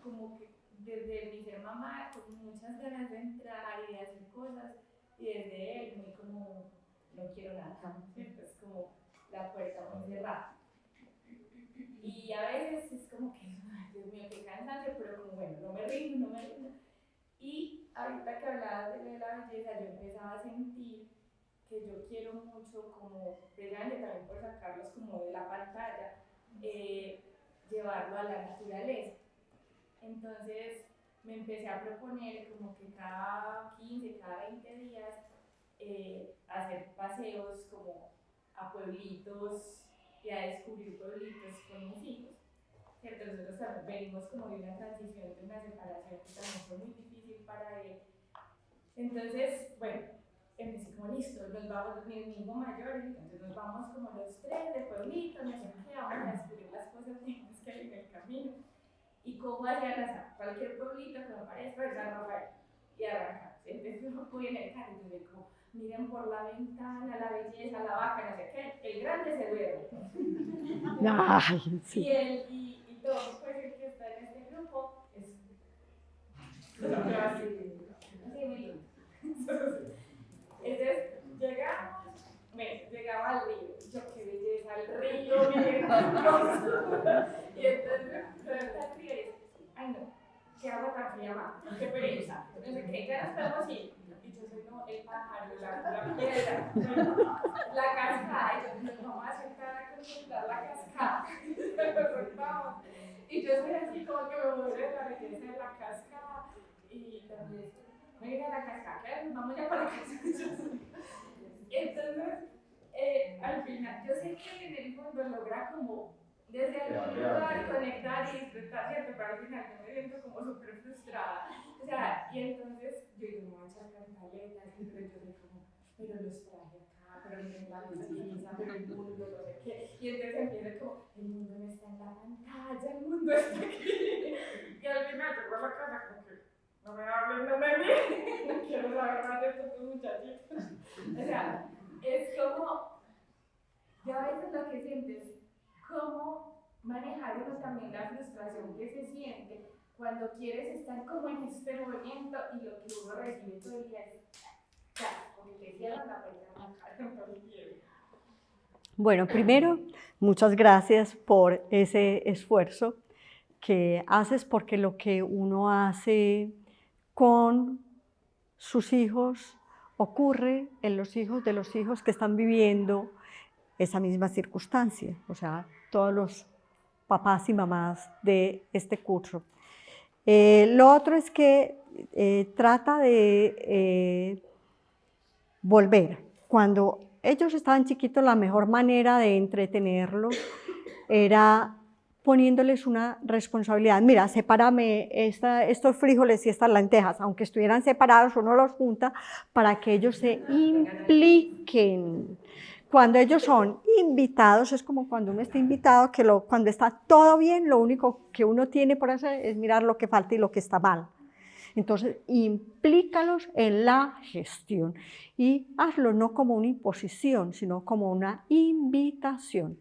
como que desde mi ser mamá con muchas ganas de entrar y de hacer cosas, y desde él muy como no quiero nada, ¿cierto? Es como la puerta muy cerrada. Y a veces es como que, ay, Dios mío, qué cansancio, pero como bueno, no me rindo, no me rindo. Y ahorita que hablabas de la belleza, yo empezaba a sentir que yo quiero mucho, como precisamente también por sacarlos como de la pantalla, llevarlo a la naturaleza. Entonces me empecé a proponer como que cada 15, cada 20 días hacer paseos como a pueblitos y a descubrir pueblitos con mis hijos. ¿Cierto? Nosotros también venimos como de una transición, de una separación que también fue muy difícil para él. Entonces, bueno, empecé como listo, nos vamos, mi hijo mayor, entonces nos vamos como los tres de pueblito, no sé qué, vamos a descubrir las cosas lindas que hay en el camino. Y cojo hacia la cualquier pueblito que me parezca, es San Rafael, y arrancamos. Entonces yo voy en el carro y yo como, miren por la ventana, la belleza, la vaca, no sé qué, el grande se duerme. Ay, sí. Y todo, pues el que está en este grupo es así, muy lindo. Entonces llegamos, bueno, llegaba al río, yo qué belleza el río, bien hermoso. Y entonces, pero el río es, ay no, qué agua tan fría, mamá, qué pereza, no sé qué, ya nos podemos ir. Y yo soy no, el pájaro, la piedra, la cascada, y yo nos vamos a sentar a contemplar la cascada. Nos sentamos. Y yo soy así como que me muero de la belleza de la cascada. Y también, mira la cascada, ¿qué? Vamos ya para la casa. Entonces, al final, yo sé que en el fondo logra como desde algún lugar conectar y disfrutar, ¿cierto? Pero al final yo me siento como súper frustrada. O sea, y entonces yo digo, me voy a echar cantaletas, pero yo soy como, pero los traje acá, pero miren la belleza, pero el mundo, no sé qué. Y entonces empiezo como, el mundo no está en la pantalla, el mundo está aquí. Y al final yo voy a la casa como que, no me hablen, no me miren, no quiero saber más de estos muchachitos. O sea, es como, yo a veces lo que siento es cómo manejar uno también la frustración que se siente cuando quieres estar como en este movimiento y lo que uno recibe todo el día es Ya, porque te cierran la puerta en la cara todo el tiempo. Bueno, primero, muchas gracias por ese esfuerzo que haces, porque lo que uno hace con sus hijos ocurre en los hijos de los hijos que están viviendo esa misma circunstancia, o sea, todos los papás y mamás de este curso. Lo otro es que trata de volver. Cuando ellos estaban chiquitos, la mejor manera de entretenerlos era poniéndoles una responsabilidad. Mira, sepárame estos frijoles y estas lentejas, aunque estuvieran separados, uno los junta para que ellos se impliquen. Cuando ellos son invitados, es como cuando uno está invitado, que cuando está todo bien, lo único que uno tiene por hacer es mirar lo que falta y lo que está mal. Entonces, implícalos en la gestión y hazlo no como una imposición, sino como una invitación.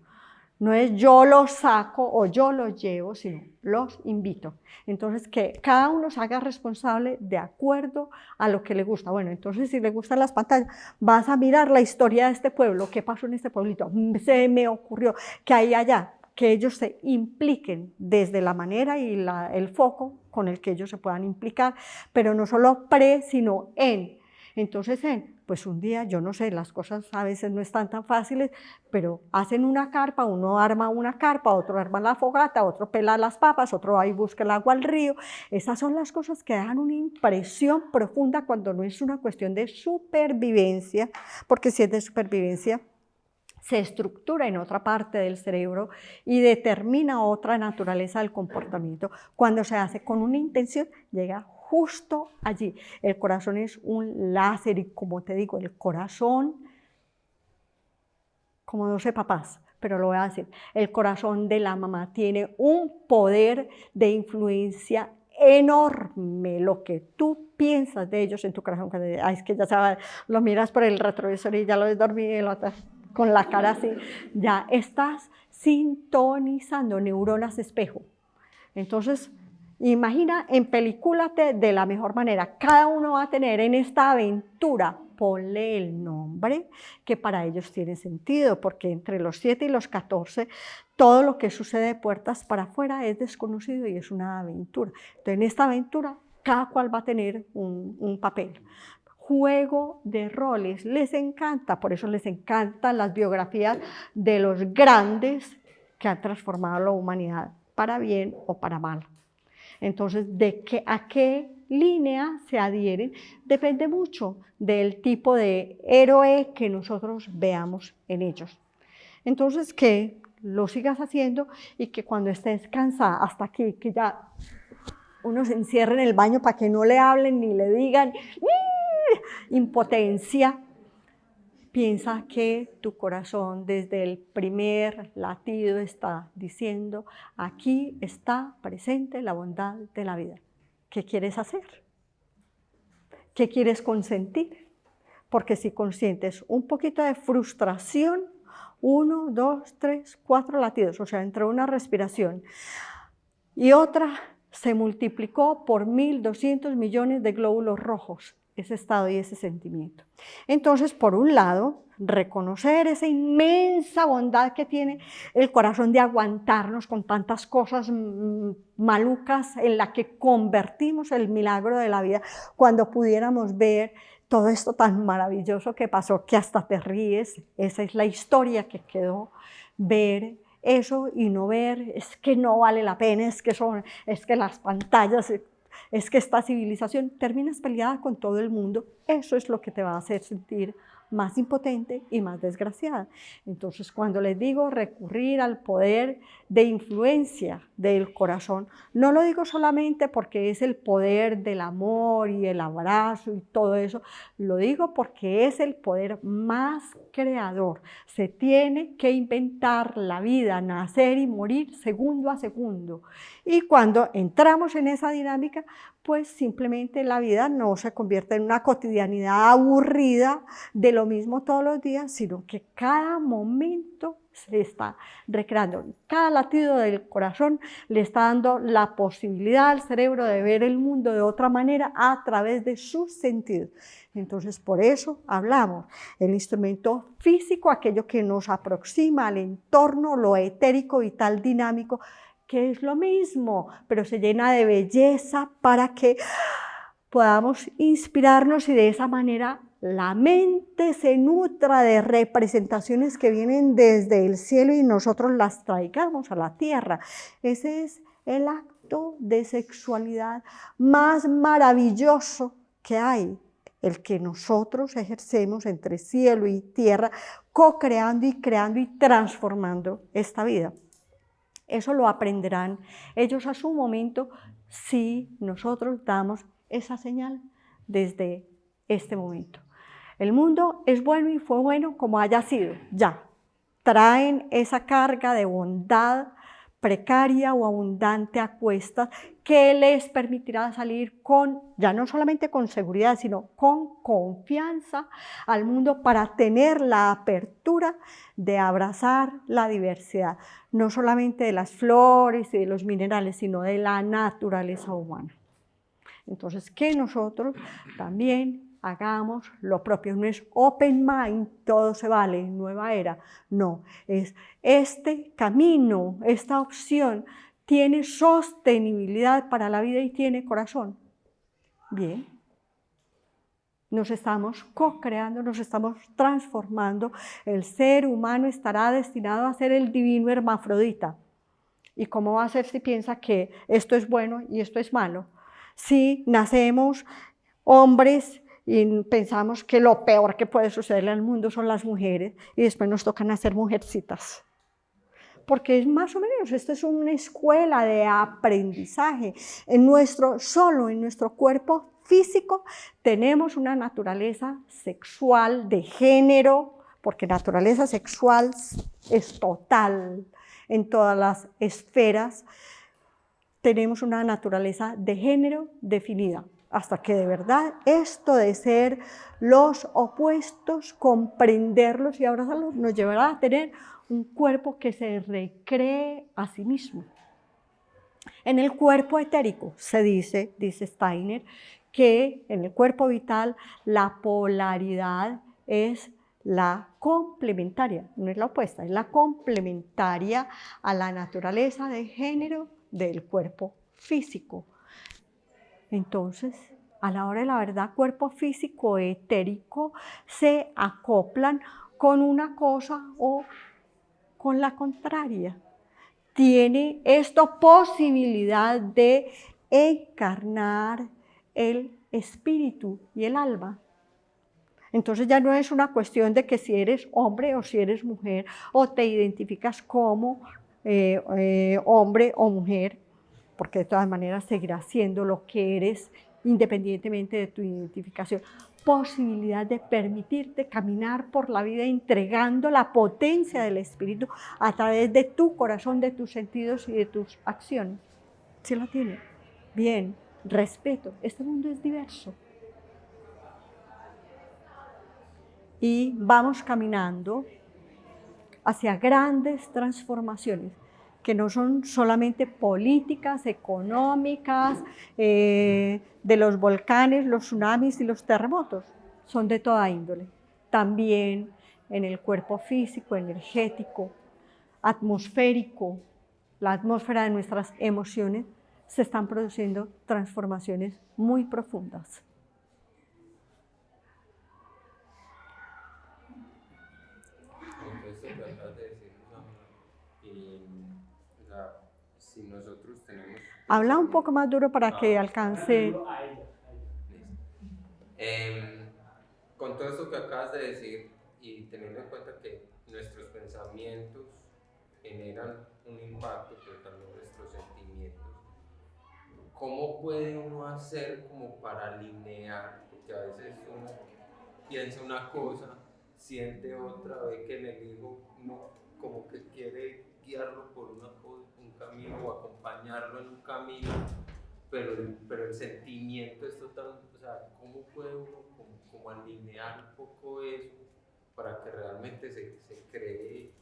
No es yo los saco o yo los llevo, sino los invito. Entonces, que cada uno se haga responsable de acuerdo a lo que le gusta. Bueno, entonces si le gustan las pantallas, vas a mirar la historia de este pueblo, qué pasó en este pueblito, se me ocurrió que hay allá, que ellos se impliquen desde la manera y el foco con el que ellos se puedan implicar, pero no solo sino en. Entonces, pues un día, yo no sé, las cosas a veces no están tan fáciles, pero hacen una carpa, uno arma una carpa, otro arma la fogata, otro pela las papas, otro va y busca el agua al río. Esas son las cosas que dejan una impresión profunda cuando no es una cuestión de supervivencia, porque si es de supervivencia, se estructura en otra parte del cerebro y determina otra naturaleza del comportamiento. Cuando se hace con una intención, llega justo allí. El corazón es un láser y, como te digo, el corazón, como 12 papás, pero lo voy a decir, el corazón de la mamá tiene un poder de influencia enorme. Lo que tú piensas de ellos en tu corazón, es que ya sabes, lo miras por el retrovisor y ya lo ves dormido con la cara así, ya estás sintonizando neuronas espejo. Entonces, imagina, empelículate de la mejor manera. Cada uno va a tener en esta aventura, ponle el nombre que para ellos tiene sentido, porque entre los 7 y los 14, todo lo que sucede de puertas para afuera es desconocido y es una aventura. Entonces, en esta aventura, cada cual va a tener un papel. Juego de roles, les encanta, por eso les encantan las biografías de los grandes que han transformado la humanidad para bien o para mal. Entonces, a qué línea se adhieren depende mucho del tipo de héroe que nosotros veamos en ellos. Entonces, que lo sigas haciendo y que cuando estés cansada hasta aquí, que ya uno se encierre en el baño para que no le hablen ni le digan impotencia, piensa que tu corazón desde el primer latido está diciendo, aquí está presente la bondad de la vida. ¿Qué quieres hacer? ¿Qué quieres consentir? Porque si consientes un poquito de frustración, 1, 2, 3, 4 latidos, o sea, entre una respiración y otra, se multiplicó por 1.200 millones de glóbulos rojos ese estado y ese sentimiento. Entonces, por un lado, reconocer esa inmensa bondad que tiene el corazón de aguantarnos con tantas cosas malucas en la que convertimos el milagro de la vida, cuando pudiéramos ver todo esto tan maravilloso que pasó, que hasta te ríes. Esa es la historia que quedó, ver eso y no ver, es que no vale la pena, es que las pantallas, es que esta civilización, terminas peleada con todo el mundo. Eso es lo que te va a hacer sentir más impotente y más desgraciada. Entonces, cuando les digo recurrir al poder de influencia del corazón, no lo digo solamente porque es el poder del amor y el abrazo y todo eso, lo digo porque es el poder más creador. Se tiene que inventar la vida, nacer y morir segundo a segundo. Y cuando entramos en esa dinámica, pues simplemente la vida no se convierte en una cotidianidad aburrida de lo mismo todos los días, sino que cada momento se está recreando. Cada latido del corazón le está dando la posibilidad al cerebro de ver el mundo de otra manera a través de sus sentidos. Entonces, por eso hablamos, el instrumento físico, aquello que nos aproxima al entorno, lo etérico, vital, dinámico, que es lo mismo, pero se llena de belleza para que podamos inspirarnos y de esa manera la mente se nutra de representaciones que vienen desde el cielo y nosotros las traigamos a la tierra. Ese es el acto de sexualidad más maravilloso que hay, el que nosotros ejercemos entre cielo y tierra, co-creando y creando y transformando esta vida. Eso lo aprenderán ellos a su momento si nosotros damos esa señal desde este momento. El mundo es bueno y fue bueno como haya sido, ya. Traen esa carga de bondad precaria o abundante a cuestas que les permitirá salir con, ya no solamente con seguridad, sino con confianza al mundo para tener la apertura de abrazar la diversidad, no solamente de las flores y de los minerales, sino de la naturaleza humana. Entonces, que nosotros también hagamos lo propio. No es open mind, todo se vale, nueva era. No, es este camino, esta opción tiene sostenibilidad para la vida y tiene corazón. Bien. Nos estamos co-creando, nos estamos transformando. El ser humano estará destinado a ser el divino hermafrodita. ¿Y cómo va a ser si piensa que esto es bueno y esto es malo? Si nacemos hombres y pensamos que lo peor que puede sucederle al mundo son las mujeres y después nos tocan hacer mujercitas. Porque es más o menos, esto es una escuela de aprendizaje. Solo en nuestro cuerpo físico tenemos una naturaleza sexual de género, porque naturaleza sexual es total en todas las esferas. Tenemos una naturaleza de género definida, hasta que de verdad esto de ser los opuestos, comprenderlos y abrazarlos, nos llevará a tener un cuerpo que se recree a sí mismo. En el cuerpo etérico se dice Steiner, que en el cuerpo vital la polaridad es la complementaria, no es la opuesta, es la complementaria a la naturaleza de género del cuerpo físico. Entonces, a la hora de la verdad, cuerpo físico etérico se acoplan con una cosa o con la contraria. Tiene esto posibilidad de encarnar el espíritu y el alma. Entonces ya no es una cuestión de que si eres hombre o si eres mujer o te identificas como hombre o mujer, porque de todas maneras seguirás siendo lo que eres independientemente de tu identificación. Posibilidad de permitirte caminar por la vida entregando la potencia del espíritu a través de tu corazón, de tus sentidos y de tus acciones. ¿Sí la tiene? Bien, respeto. Este mundo es diverso. Y vamos caminando hacia grandes transformaciones que no son solamente políticas, económicas, de los volcanes, los tsunamis y los terremotos, son de toda índole. También en el cuerpo físico, energético, atmosférico, la atmósfera de nuestras emociones, se están produciendo transformaciones muy profundas. Si nosotros tenemos... Habla un poco más duro para que alcance... Con todo esto que acabas de decir y teniendo en cuenta que nuestros pensamientos generan un impacto, pero también nuestros sentimientos, ¿cómo puede uno hacer como para alinear? Porque a veces uno piensa una cosa, siente otra, ve que en el hijo uno como que quiere guiarlo por un camino o acompañarlo en un camino, pero el sentimiento es total, o sea, ¿cómo puede uno como alinear un poco eso para que realmente se cree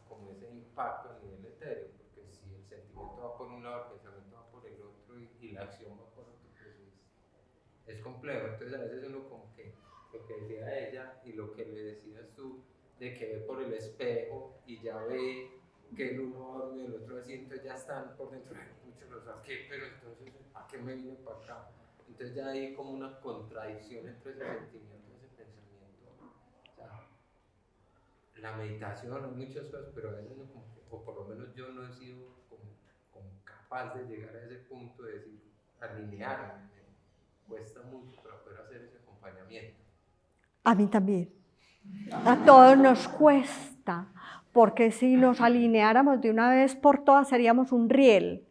como ese impacto a nivel etéreo, porque si el sentimiento va por un lado, el pensamiento va por el otro y la acción va por otro, pues es complejo. Entonces a veces uno como que lo que decía ella y lo que le decías tú, de que ve por el espejo y ya ve que el uno va a dormir, el otro así, entonces ya están por dentro, mucho lo saqué, pero entonces ¿a qué me vine para acá? Entonces ya hay como una contradicción entre ese sentimiento y ese pensamiento. O sea, la meditación, hay muchas cosas, pero a veces no como que, o por lo menos yo no he sido como capaz de llegar a ese punto de decir, alinearme, me cuesta mucho para poder hacer ese acompañamiento. A mí también. A todos nos cuesta, porque si nos alineáramos de una vez por todas seríamos un riel.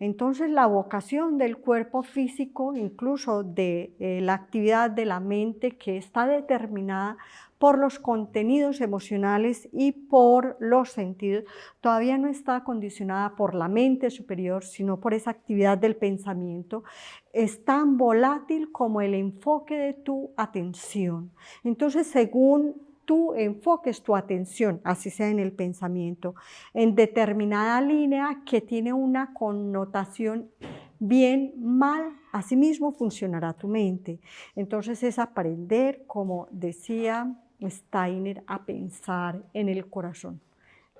Entonces la vocación del cuerpo físico, incluso de la actividad de la mente, que está determinada por los contenidos emocionales y por los sentidos, todavía no está condicionada por la mente superior, sino por esa actividad del pensamiento. Es tan volátil como el enfoque de tu atención. Entonces, según tú enfoques tu atención, así sea en el pensamiento, en determinada línea que tiene una connotación bien, mal, así mismo funcionará tu mente. Entonces es aprender, como decía Steiner, a pensar en el corazón,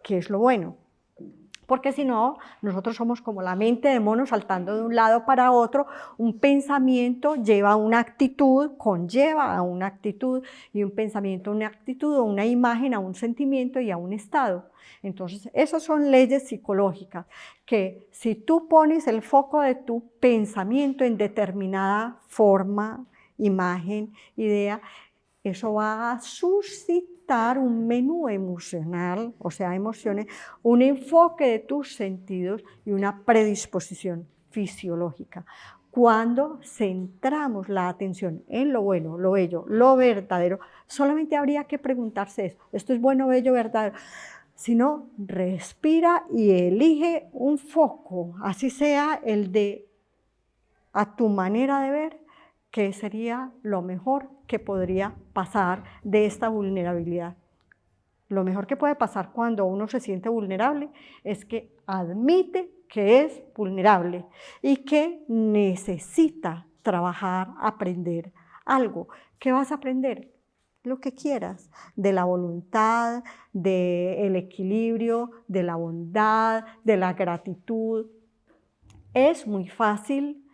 que es lo bueno. Porque si no, nosotros somos como la mente de mono saltando de un lado para otro. Un pensamiento lleva a una actitud, conlleva a una actitud, y un pensamiento a una actitud, o una imagen a un sentimiento y a un estado. Entonces, esas son leyes psicológicas, que si tú pones el foco de tu pensamiento en determinada forma, imagen, idea, eso va a suscitar un menú emocional, o sea, emociones, un enfoque de tus sentidos y una predisposición fisiológica. Cuando centramos la atención en lo bueno, lo bello, lo verdadero, solamente habría que preguntarse eso, ¿esto es bueno, bello, verdadero? Si no, respira y elige un foco, así sea el de, a tu manera de ver, que sería lo mejor que podría pasar de esta vulnerabilidad. Lo mejor que puede pasar cuando uno se siente vulnerable es que admite que es vulnerable y que necesita trabajar, aprender algo. ¿Qué vas a aprender? Lo que quieras, de la voluntad, del equilibrio, de la bondad, de la gratitud. Es muy fácil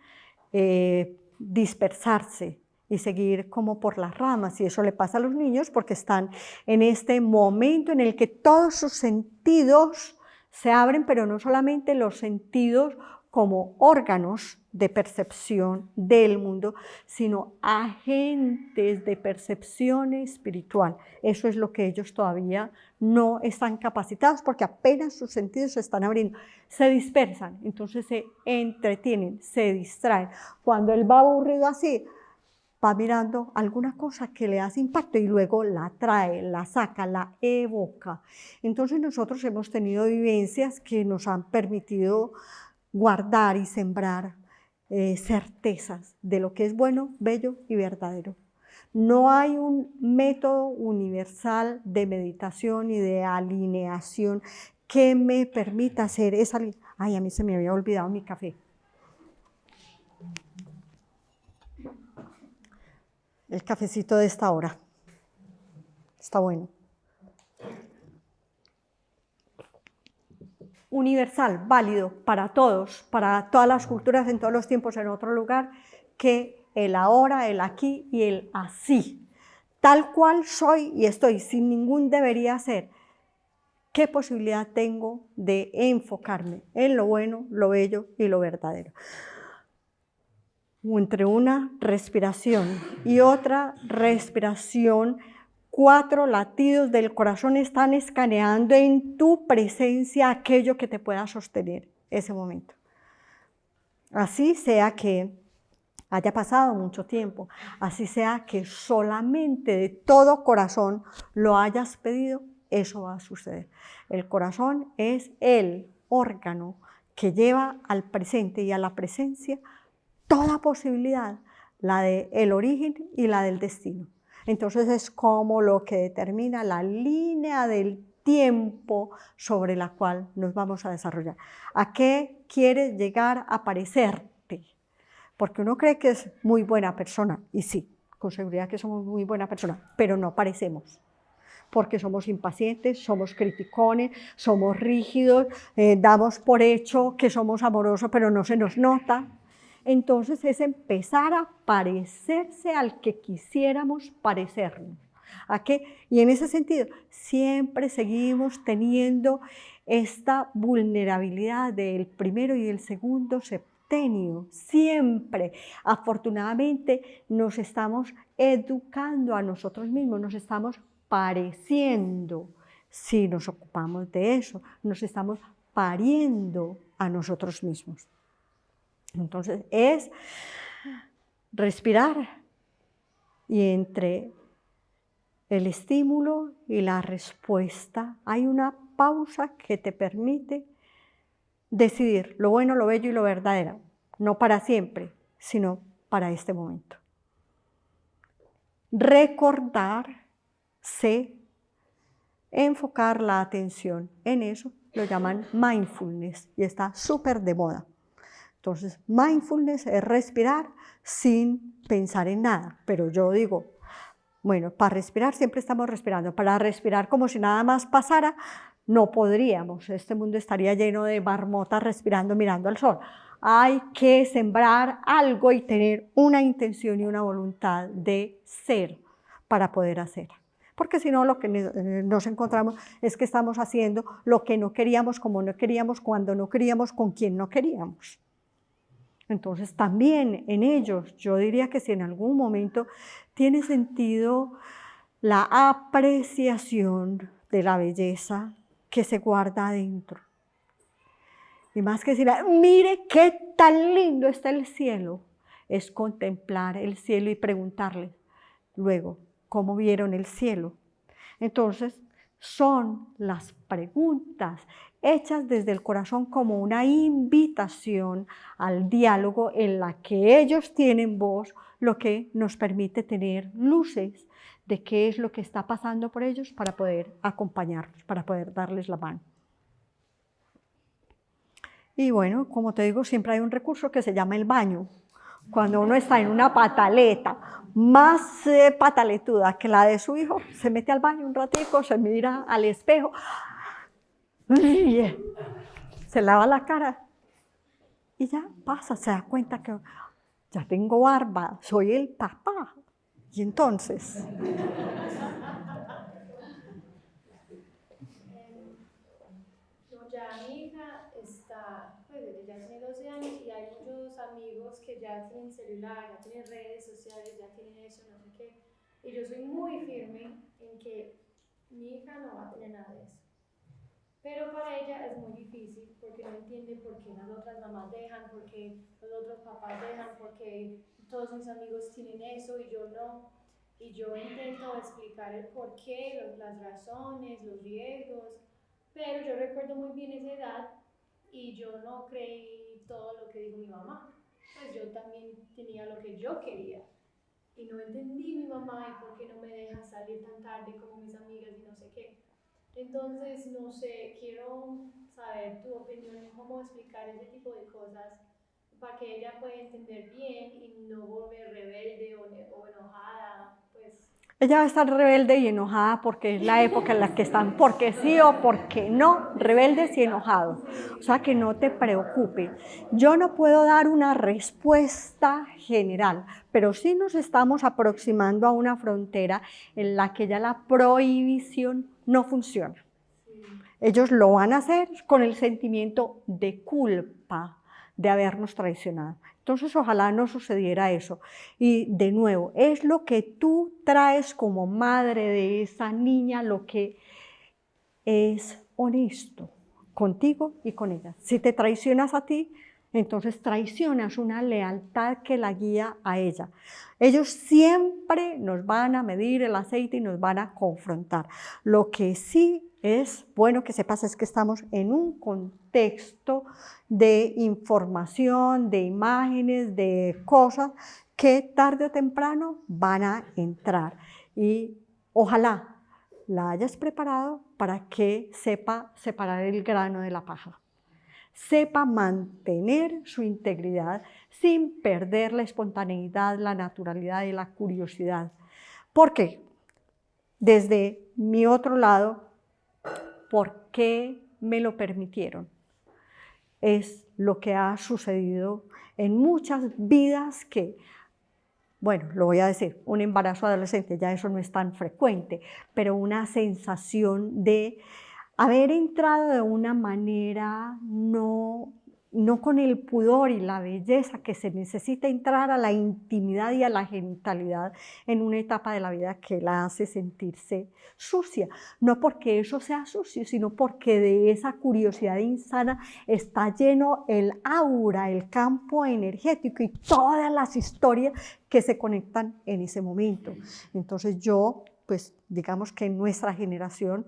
dispersarse y seguir como por las ramas, y eso le pasa a los niños porque están en este momento en el que todos sus sentidos se abren, pero no solamente los sentidos como órganos de percepción del mundo, sino agentes de percepción espiritual. Eso es lo que ellos todavía no están capacitados, porque apenas sus sentidos se están abriendo, se dispersan, entonces se entretienen, se distraen. Cuando él va aburrido así, va mirando alguna cosa que le hace impacto y luego la trae, la saca, la evoca. Entonces nosotros hemos tenido vivencias que nos han permitido guardar y sembrar certezas de lo que es bueno, bello y verdadero. No hay un método universal de meditación y de alineación que me permita hacer esa... Ay, a mí se me había olvidado mi café. El cafecito de esta hora. Está bueno. Universal, válido para todos, para todas las culturas, en todos los tiempos, en otro lugar, que el ahora, el aquí y el así. Tal cual soy y estoy, sin ningún debería ser. ¿Qué posibilidad tengo de enfocarme en lo bueno, lo bello y lo verdadero? Entre una respiración y otra respiración, 4 latidos del corazón están escaneando en tu presencia aquello que te pueda sostener ese momento. Así sea que haya pasado mucho tiempo, así sea que solamente de todo corazón lo hayas pedido, eso va a suceder. El corazón es el órgano que lleva al presente y a la presencia toda posibilidad, la del origen y la del destino. Entonces es como lo que determina la línea del tiempo sobre la cual nos vamos a desarrollar. ¿A qué quieres llegar a parecerte? Porque uno cree que es muy buena persona, y sí, con seguridad que somos muy buena persona, pero no parecemos. Porque somos impacientes, somos criticones, somos rígidos, damos por hecho que somos amorosos, pero no se nos nota. Entonces es empezar a parecerse al que quisiéramos parecernos. ¿A qué? Y en ese sentido, siempre seguimos teniendo esta vulnerabilidad del primero y el segundo septenio. Siempre, afortunadamente, nos estamos educando a nosotros mismos, nos estamos pareciendo. Si nos ocupamos de eso, nos estamos pariendo a nosotros mismos. Entonces es respirar y entre el estímulo y la respuesta hay una pausa que te permite decidir lo bueno, lo bello y lo verdadero, no para siempre, sino para este momento. Recordarse, enfocar la atención en eso, lo llaman mindfulness y está súper de moda. Entonces, mindfulness es respirar sin pensar en nada, pero yo digo, bueno, para respirar siempre estamos respirando, para respirar como si nada más pasara, no podríamos, este mundo estaría lleno de marmotas respirando mirando al sol. Hay que sembrar algo y tener una intención y una voluntad de ser para poder hacer. Porque si no, lo que nos encontramos es que estamos haciendo lo que no queríamos, como no queríamos, cuando no queríamos, con quien no queríamos. Entonces también en ellos, yo diría que si en algún momento tiene sentido la apreciación de la belleza que se guarda adentro. Y más que decir, mire qué tan lindo está el cielo, es contemplar el cielo y preguntarle luego, ¿cómo vieron el cielo? Entonces, son las preguntas hechas desde el corazón como una invitación al diálogo en la que ellos tienen voz, lo que nos permite tener luces de qué es lo que está pasando por ellos para poder acompañarlos, para poder darles la mano. Y bueno, como te digo, siempre hay un recurso que se llama el baño. Cuando uno está en una pataleta más pataletuda que la de su hijo, se mete al baño un ratico, se mira al espejo, se lava la cara y ya pasa, se da cuenta que ya tengo barba, soy el papá. Y entonces... Ya mi hija está, pues ella tiene 12 años y hay muchos amigos que ya tienen celular, ya tienen redes sociales, ya tienen eso, no sé qué. Y yo soy muy firme en que mi hija no va a tener nada de eso. Pero para ella es muy difícil porque no entiende por qué las otras mamás dejan, por qué los otros papás dejan, por qué todos mis amigos tienen eso y yo no. Y yo intento explicar el por qué, las razones, los riesgos. Pero yo recuerdo muy bien esa edad y yo no creí todo lo que dijo mi mamá. Pues yo también tenía lo que yo quería. Y no entendí mi mamá y por qué no me deja salir tan tarde como mis amigas y no sé qué. Entonces, no sé, quiero saber tu opinión en cómo explicar ese tipo de cosas para que ella pueda entender bien y no volver rebelde o enojada, pues. Ella va a estar rebelde y enojada porque es la época en la que están, porque sí o porque no, rebeldes y enojados. O sea, que no te preocupes. Yo no puedo dar una respuesta general, pero sí nos estamos aproximando a una frontera en la que ya la prohibición no funciona. Ellos lo van a hacer con el sentimiento de culpa de habernos traicionado. Entonces, ojalá no sucediera eso. Y de nuevo, es lo que tú traes como madre de esa niña, lo que es honesto contigo y con ella. Si te traicionas a ti, entonces traicionas una lealtad que la guía a ella. Ellos siempre nos van a medir el aceite y nos van a confrontar. Lo que sí es bueno que sepas es que estamos en un contexto de información, de imágenes, de cosas que tarde o temprano van a entrar. y ojalá la hayas preparado para que sepa separar el grano de la paja, sepa mantener su integridad sin perder la espontaneidad, la naturalidad y la curiosidad. ¿Por qué? Desde mi otro lado, ¿por qué me lo permitieron? Es lo que ha sucedido en muchas vidas que, bueno, lo voy a decir, un embarazo adolescente, ya eso no es tan frecuente, pero una sensación de haber entrado de una manera no con el pudor y la belleza que se necesita entrar a la intimidad y a la genitalidad en una etapa de la vida que la hace sentirse sucia. No porque eso sea sucio, sino porque de esa curiosidad insana está lleno el aura, el campo energético y todas las historias que se conectan en ese momento. Entonces yo, pues digamos que en nuestra generación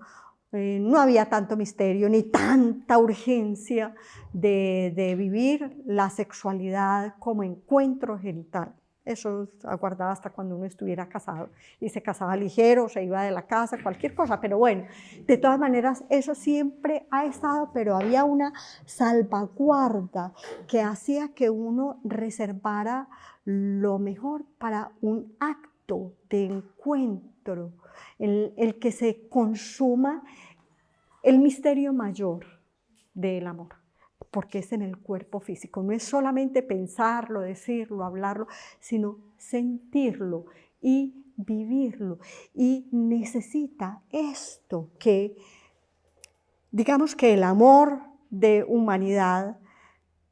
no había tanto misterio ni tanta urgencia de vivir la sexualidad como encuentro genital. Eso aguardaba hasta cuando uno estuviera casado y se casaba ligero, se iba de la casa, cualquier cosa, pero bueno, de todas maneras eso siempre ha estado, pero había una salvaguarda que hacía que uno reservara lo mejor para un acto de encuentro, el que se consuma el misterio mayor del amor, porque es en el cuerpo físico, no es solamente pensarlo, decirlo, hablarlo, sino sentirlo y vivirlo, y necesita esto que, digamos que el amor de humanidad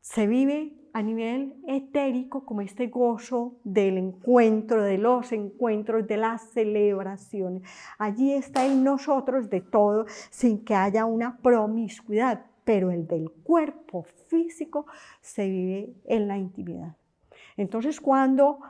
se vive a nivel etérico como este gozo del encuentro, de los encuentros, de las celebraciones. Allí está en nosotros de todo sin que haya una promiscuidad, pero el del cuerpo físico se vive en la intimidad. Entonces cuando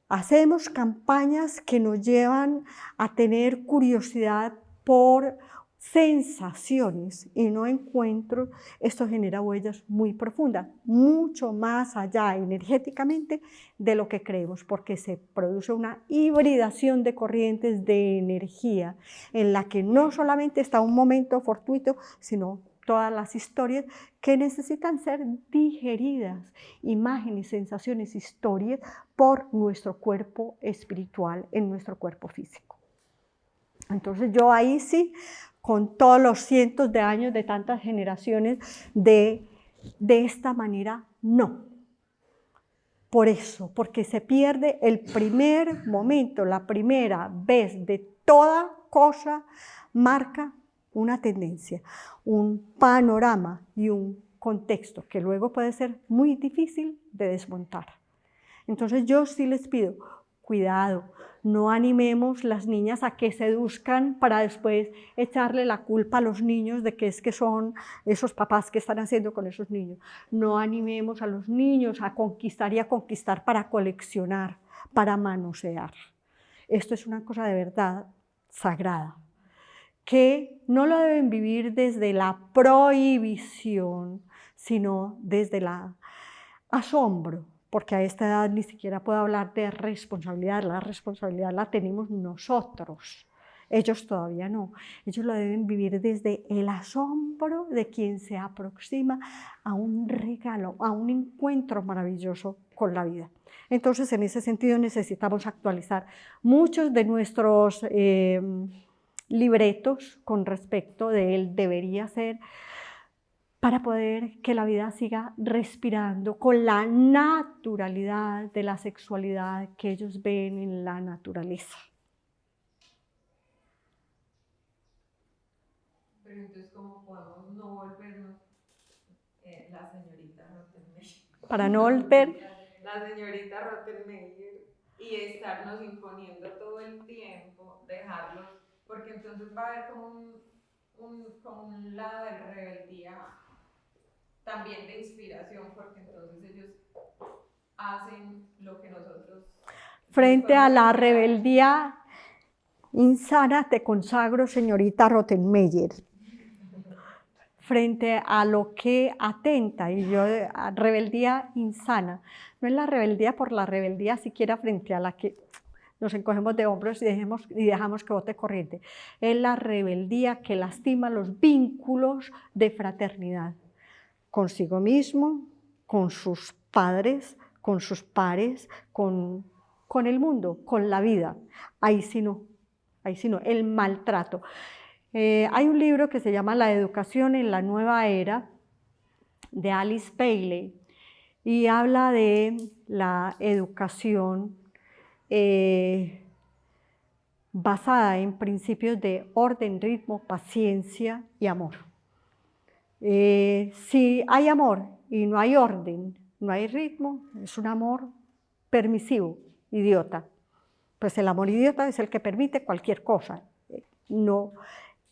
hacemos campañas que nos llevan a tener curiosidad por sensaciones y no encuentros, esto genera huellas muy profundas, mucho más allá energéticamente de lo que creemos, porque se produce una hibridación de corrientes de energía en la que no solamente está un momento fortuito, sino todas las historias que necesitan ser digeridas, imágenes, sensaciones, historias por nuestro cuerpo espiritual en nuestro cuerpo físico. Entonces yo ahí sí, con todos los cientos de años de tantas generaciones, de esta manera, no. Por eso, porque se pierde el primer momento, la primera vez de toda cosa, marca una tendencia, un panorama y un contexto que luego puede ser muy difícil de desmontar. Entonces yo sí les pido, cuidado, no animemos las niñas a que seduzcan para después echarle la culpa a los niños de que es que son esos papás que están haciendo con esos niños. No animemos a los niños a conquistar y a conquistar para coleccionar, para manosear. Esto es una cosa de verdad sagrada, que no lo deben vivir desde la prohibición, sino desde el asombro, porque a esta edad ni siquiera puedo hablar de responsabilidad, la responsabilidad la tenemos nosotros, ellos todavía no, ellos lo deben vivir desde el asombro de quien se aproxima a un regalo, a un encuentro maravilloso con la vida. Entonces, en ese sentido necesitamos actualizar muchos de nuestros libretos con respecto de él debería ser, para poder que la vida siga respirando con la naturalidad de la sexualidad que ellos ven en la naturaleza. Pero entonces, ¿cómo podemos no volvernos la señorita Rottenmeier? Para no volver la señorita Rottenmeier y estarnos imponiendo todo el tiempo, dejarlos, porque entonces va a haber como un lado de rebeldía, también de inspiración, porque entonces ellos hacen lo que nosotros... Frente a la rebeldía insana, te consagro, señorita Rottenmeier. Frente a lo que atenta, y yo, rebeldía insana, no es la rebeldía por la rebeldía siquiera frente a nos encogemos de hombros y dejamos que bote corriente. Es la rebeldía que lastima los vínculos de fraternidad consigo mismo, con sus padres, con sus pares, con el mundo, con la vida. Ahí sí no, el maltrato. Hay un libro que se llama La educación en la nueva era, de Alice Bailey, y habla de la educación basada en principios de orden, ritmo, paciencia y amor. Si hay amor y no hay orden, no hay ritmo, es un amor permisivo, idiota. Pues el amor idiota es el que permite cualquier cosa, no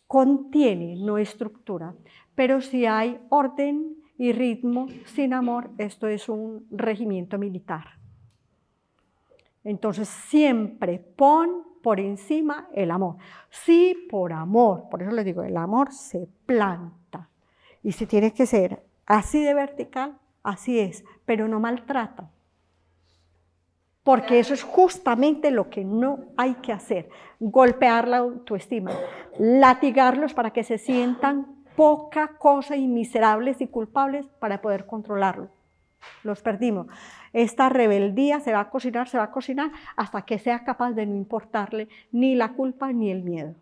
contiene, no estructura. Pero si hay orden y ritmo sin amor, esto es un regimiento militar. Entonces siempre pon por encima el amor. Sí, por amor, por eso les digo, el amor se planta. Y si tiene que ser así de vertical, así es, pero no maltrata. Porque eso es justamente lo que no hay que hacer, golpear la autoestima, latigarlos para que se sientan poca cosa y miserables y culpables para poder controlarlo. Los perdimos. Esta rebeldía se va a cocinar hasta que sea capaz de no importarle ni la culpa ni el miedo.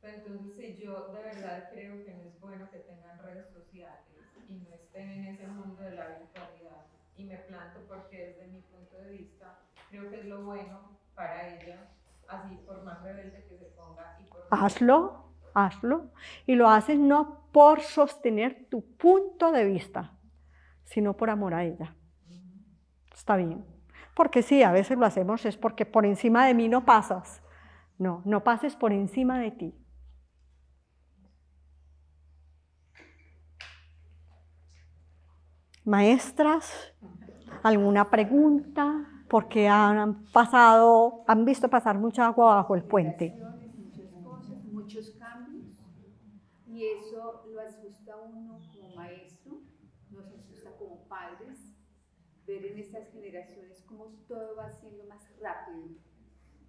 Entonces, si yo de verdad creo que no es bueno que tengan redes sociales y no estén en ese mundo de la virtualidad y me planto porque desde mi punto de vista creo que es lo bueno para ella, así por más rebelde que se ponga y por Hazlo, y lo haces no por sostener tu punto de vista, sino por amor a ella. Está bien, porque sí, a veces lo hacemos es porque por encima de mí no pasas. No pases por encima de ti. Maestras, ¿alguna pregunta? Porque han visto pasar mucha agua bajo el puente. Muchos cambios, y eso lo asusta a uno como maestro, nos asusta como padres, ver en estas generaciones cómo todo va siendo más rápido,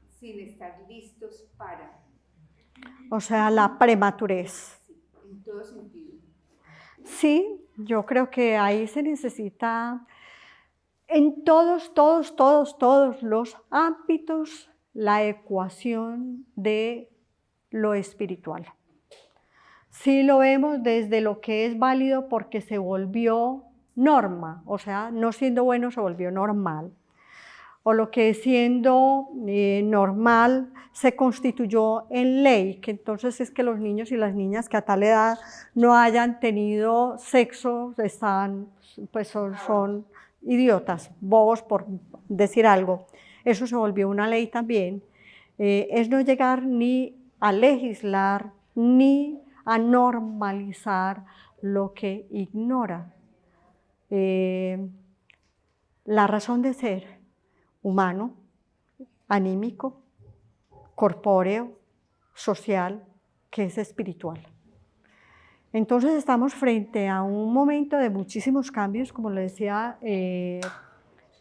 sin estar listos para. O sea, la prematurez. Sí, en todo sentido. Sí, yo creo que ahí se necesita en todos los ámbitos la ecuación de lo espiritual. Sí lo vemos desde lo que es válido porque se volvió norma, o sea, no siendo bueno se volvió normal. O lo que siendo normal se constituyó en ley, que entonces es que los niños y las niñas que a tal edad no hayan tenido sexo son idiotas, bobos por decir algo. Eso se volvió una ley también. Es no llegar ni a legislar ni a normalizar lo que ignora. La razón de ser humano, anímico, corpóreo, social, que es espiritual. Entonces estamos frente a un momento de muchísimos cambios, como le decía,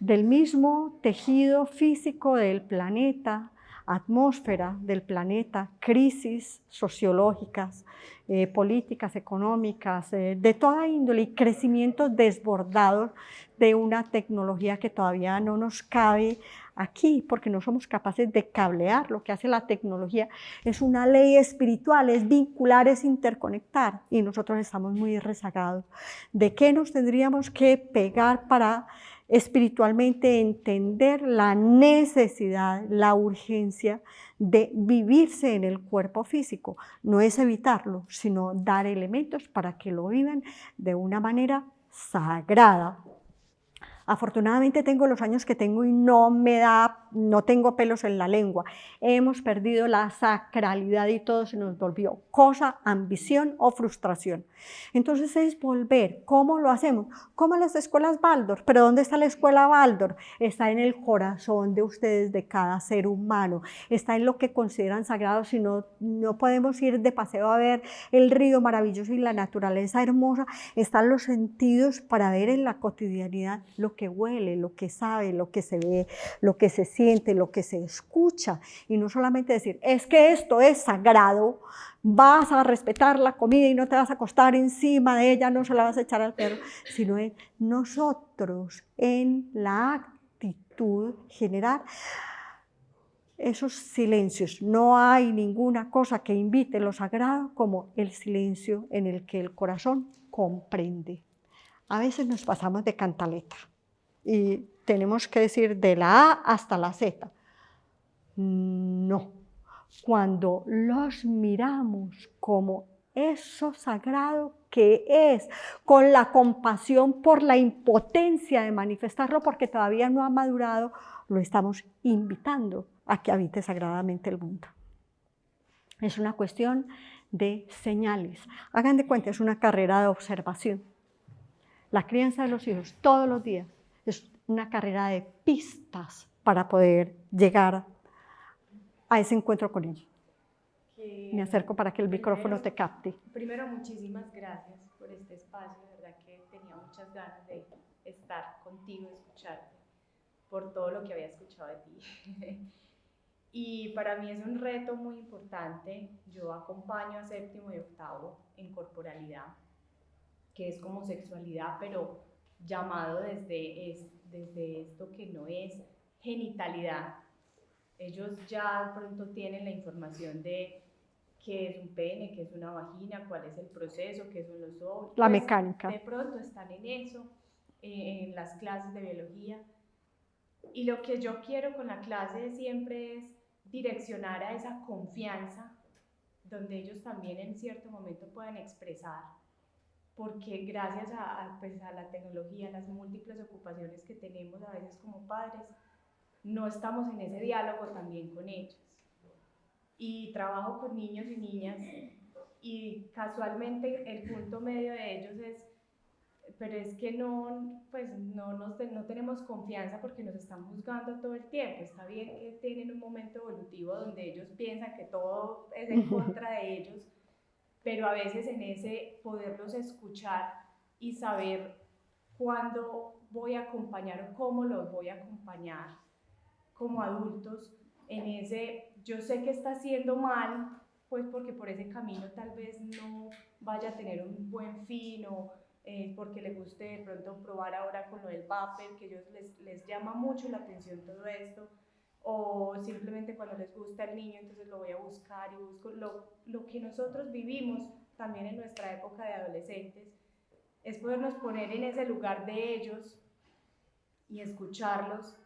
del mismo tejido físico del planeta, atmósfera del planeta, crisis sociológicas, políticas, económicas, de toda índole, y crecimientos desbordados de una tecnología que todavía no nos cabe aquí, porque no somos capaces de cablear. Lo que hace la tecnología es una ley espiritual, es vincular, es interconectar, y nosotros estamos muy rezagados. ¿De qué nos tendríamos que pegar para espiritualmente entender la necesidad, la urgencia de vivirse en el cuerpo físico? No es evitarlo, sino dar elementos para que lo vivan de una manera sagrada. Afortunadamente tengo los años que tengo y no tengo pelos en la lengua. Hemos perdido la sacralidad y todo se nos volvió cosa, ambición o frustración. Entonces es volver. ¿Cómo lo hacemos? Como las escuelas Waldorf. ¿Pero dónde está la escuela Waldorf? Está en el corazón de ustedes, de cada ser humano. Está en lo que consideran sagrado. Si no podemos ir de paseo a ver el río maravilloso y la naturaleza hermosa. Están los sentidos para ver en la cotidianidad lo que huele, lo que sabe, lo que se ve, lo que se siente. siente, lo que se escucha, y no solamente decir, es que esto es sagrado, vas a respetar la comida y no te vas a acostar encima de ella, no se la vas a echar al perro, sino en nosotros, en la actitud generar esos silencios. No hay ninguna cosa que invite lo sagrado como el silencio en el que el corazón comprende. A veces nos pasamos de cantaleta y tenemos que decir de la A hasta la Z. No. Cuando los miramos como eso sagrado que es, con la compasión por la impotencia de manifestarlo porque todavía no ha madurado, lo estamos invitando a que habite sagradamente el mundo. Es una cuestión de señales. Hagan de cuenta, es una carrera de observación. La crianza de los hijos todos los días es una carrera de pistas para poder llegar a ese encuentro con él. Me acerco para que el micrófono te capte. Primero, muchísimas gracias por este espacio, de verdad que tenía muchas ganas de estar contigo, escucharte, por todo lo que había escuchado de ti. Y para mí es un reto muy importante. Yo acompaño a 7º y 8º en corporalidad, que es como sexualidad, pero llamado desde esto que no es genitalidad. Ellos ya pronto tienen la información de qué es un pene, qué es una vagina, cuál es el proceso, qué son los óvulos. La mecánica. De pronto están en eso, en las clases de biología. Y lo que yo quiero con la clase siempre es direccionar a esa confianza, donde ellos también en cierto momento puedan expresar, porque gracias pues a la tecnología, a las múltiples ocupaciones que tenemos a veces como padres, no estamos en ese diálogo también con ellos. Y trabajo con niños y niñas y casualmente el punto medio de ellos es, pero es que no tenemos confianza porque nos están juzgando todo el tiempo. Está bien que tienen un momento evolutivo donde ellos piensan que todo es en contra de ellos, pero a veces en ese poderlos escuchar y saber cuándo voy a acompañar o cómo los voy a acompañar como adultos, en ese yo sé que está haciendo mal, pues porque por ese camino tal vez no vaya a tener un buen fin o porque le guste de pronto probar ahora con lo del vapor, que a ellos les llama mucho la atención todo esto, o simplemente cuando les gusta el niño, entonces lo voy a buscar y busco lo que nosotros vivimos también en nuestra época de adolescentes, es podernos poner en ese lugar de ellos y escucharlos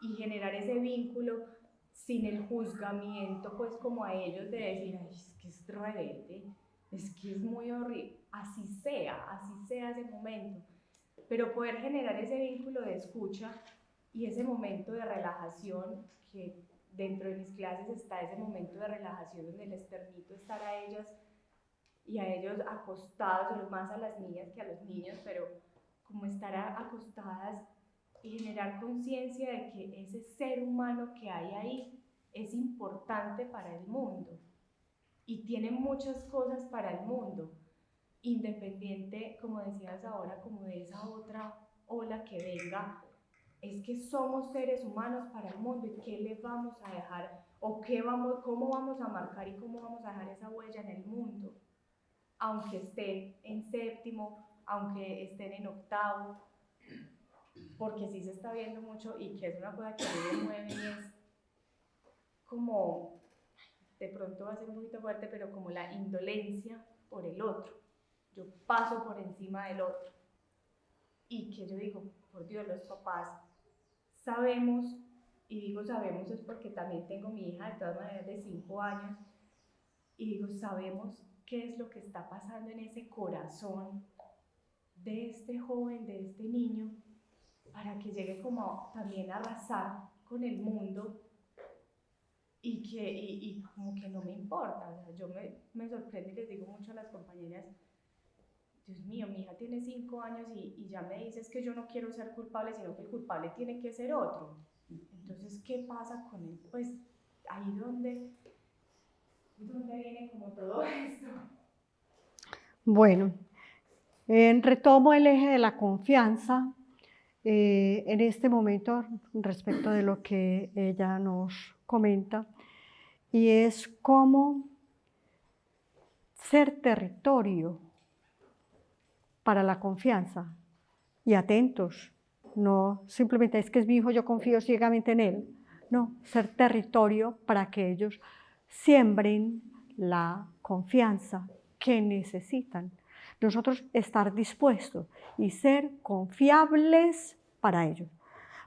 y generar ese vínculo sin el juzgamiento, pues como a ellos de decir, ay, es que es rebelde, es que es muy horrible, así sea ese momento, pero poder generar ese vínculo de escucha y ese momento de relajación, que dentro de mis clases está ese momento de relajación donde les permito estar a ellas y a ellos acostados, o más a las niñas que a los niños, pero como estar acostadas y generar conciencia de que ese ser humano que hay ahí es importante para el mundo y tiene muchas cosas para el mundo, independiente, como decías ahora, como de esa otra ola que venga, es que somos seres humanos para el mundo y qué les vamos a dejar o cómo vamos a marcar y cómo vamos a dejar esa huella en el mundo, aunque estén en 7º, aunque estén en 8º, porque sí se está viendo mucho y que es una cosa que a mí me mueve y es como, de pronto va a ser un poquito fuerte, pero como la indolencia por el otro. Yo paso por encima del otro. Y que yo digo, por Dios, los papás sabemos, y digo sabemos es porque también tengo mi hija de todas maneras de 5 años, y digo, sabemos qué es lo que está pasando en ese corazón de este joven, de este niño, para que llegue como también a arrasar con el mundo y como que no me importa. O sea, yo me sorprendo y les digo mucho a las compañeras, Dios mío, mi hija tiene 5 años y ya me dices que yo no quiero ser culpable, sino que el culpable tiene que ser otro. Entonces, ¿qué pasa con él? Pues ahí donde viene como todo esto. Bueno, retomo el eje de la confianza en este momento respecto de lo que ella nos comenta, y es cómo ser territorio para la confianza. Y atentos, no simplemente es que es mi hijo, yo confío ciegamente en él. No, ser territorio para que ellos siembren la confianza que necesitan. Nosotros estar dispuestos y ser confiables para ellos.